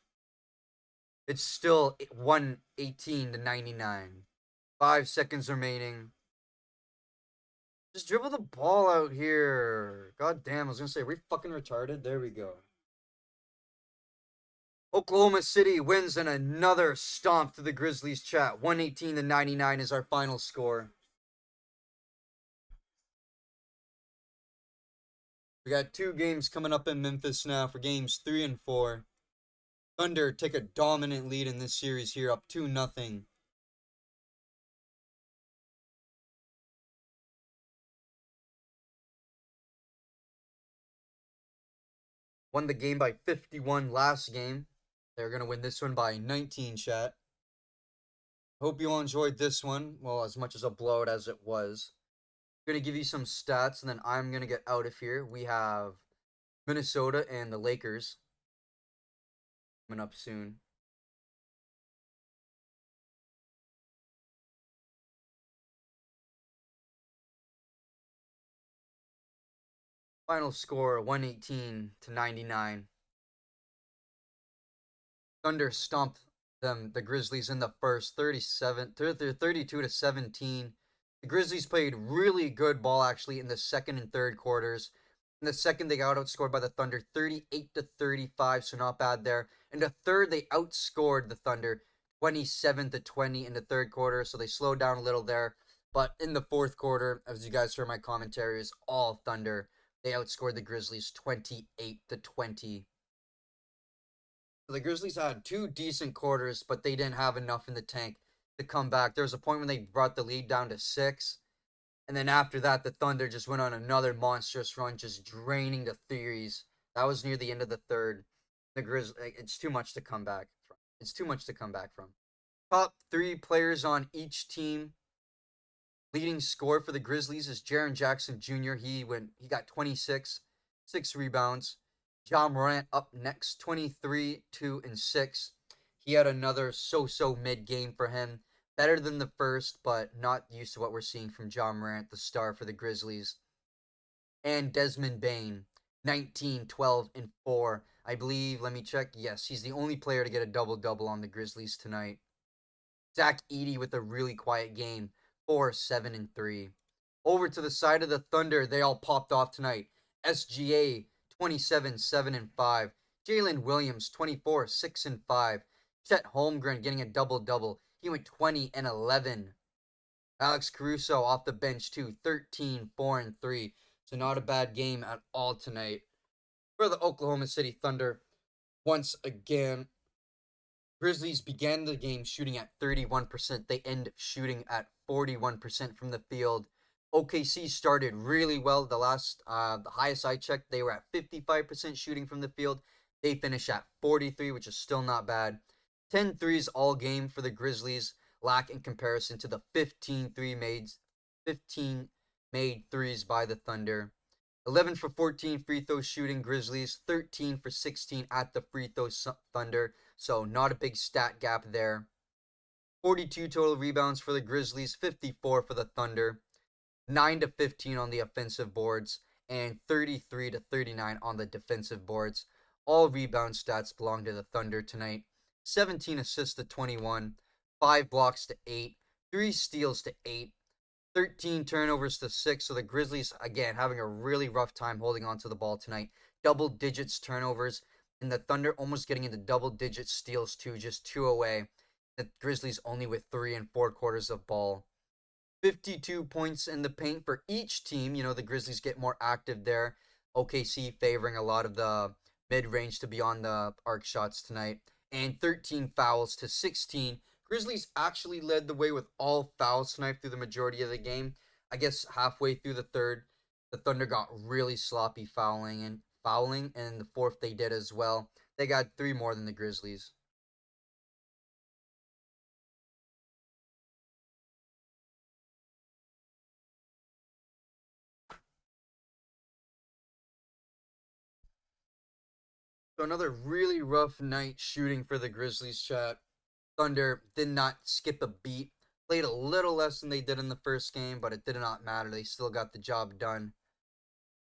It's still 118 to 99. 5 seconds remaining. Just dribble the ball out here. God damn, I was going to say, are we fucking retarded? There we go. Oklahoma City wins in another stomp to the Grizzlies chat. 118 to 99 is our final score. We got 2 games coming up in Memphis now for games 3 and 4. Thunder take a dominant lead in this series here, up 2-0. Won the game by 51 last game. They're going to win this one by 19, chat. Hope you all enjoyed this one. Well, as much as a blowout as it was. I'm going to give you some stats, and then I'm going to get out of here. We have Minnesota and the Lakers coming up soon. Final score 118 to 99. Thunder stomped the Grizzlies in the first 32 to 17. The Grizzlies played really good ball actually in the second and third quarters. In the second, they got outscored by the Thunder 38 to 35, so not bad there. In the third, they outscored the Thunder 27 to 20 in the third quarter, so they slowed down a little there. But in the fourth quarter, as you guys heard my commentary, is all Thunder. They outscored the Grizzlies 28 to 20. So the Grizzlies had 2 decent quarters, but they didn't have enough in the tank to come back. There was a point when they brought the lead down to 6. And then after that, the Thunder just went on another monstrous run, just draining the threes. That was near the end of the third. The Grizzlies, it's too much to come back from. It's too much to come back from. Top 3 players on each team. Leading scorer for the Grizzlies is Jaren Jackson Jr. He got 26, 6 rebounds. Ja Morant up next, 23, 2, and 6. He had another so-so mid-game for him. Better than the first, but not used to what we're seeing from Ja Morant, the star for the Grizzlies. And Desmond Bane, 19, 12, and 4. I believe, let me check. Yes, he's the only player to get a double-double on the Grizzlies tonight. Zach Edey with a really quiet game, 4, 7, and 3. Over to the side of the Thunder, they all popped off tonight. SGA, 27, 7, and 5. Jalen Williams, 24, 6, and 5. Chet Holmgren getting a double-double. He went 20 and 11. Alex Caruso off the bench too, 13, 4, and 3. So not a bad game at all tonight for the Oklahoma City Thunder. Once again, Grizzlies began the game shooting at 31%. They end shooting at 41% from the field. OKC started really well. The highest I checked, they were at 55% shooting from the field. They finish at 43, which is still not bad. 10 threes all game for the Grizzlies, lack in comparison to the 15 made threes by the Thunder. 11 for 14 free throw shooting Grizzlies, 13 for 16 at the free throw Thunder, so not a big stat gap there. 42 total rebounds for the Grizzlies, 54 for the Thunder. 9 to 15 on the offensive boards, and 33 to 39 on the defensive boards. All rebound stats belong to the Thunder tonight. 17 assists to 21, 5 blocks to 8, 3 steals to 8, 13 turnovers to 6. So the Grizzlies, again, having a really rough time holding on to the ball tonight. Double digits turnovers, and the Thunder almost getting into double digit steals too, just 2 away. The Grizzlies only with 3 and 4 quarters of ball. 52 points in the paint for each team. You know, the Grizzlies get more active there. OKC favoring a lot of the mid-range to beyond the arc shots tonight. And 13 fouls to 16 Grizzlies actually led the way with all fouls tonight through the majority of the game. I guess halfway through the third, the Thunder got really sloppy fouling, and in the fourth they did as well. They got 3 more than the Grizzlies. So another really rough night shooting for the Grizzlies, chat. Thunder did not skip a beat. Played a little less than they did in the first game, but it did not matter. They still got the job done.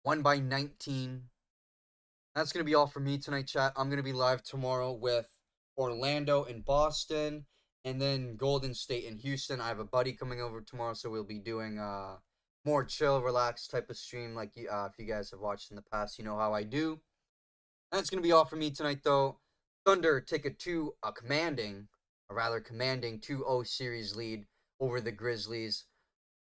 Won by 19. That's going to be all for me tonight, chat. I'm going to be live tomorrow with Orlando and Boston, and then Golden State and Houston. I have a buddy coming over tomorrow, so we'll be doing more chill, relaxed type of stream. Like if you guys have watched in the past, you know how I do. That's going to be all for me tonight, though. Thunder take a commanding 2-0 series lead over the Grizzlies.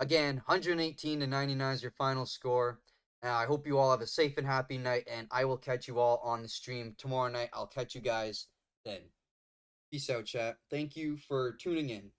Again, 118-99 is your final score. I hope you all have a safe and happy night, and I will catch you all on the stream tomorrow night. I'll catch you guys then. Peace out, chat. Thank you for tuning in.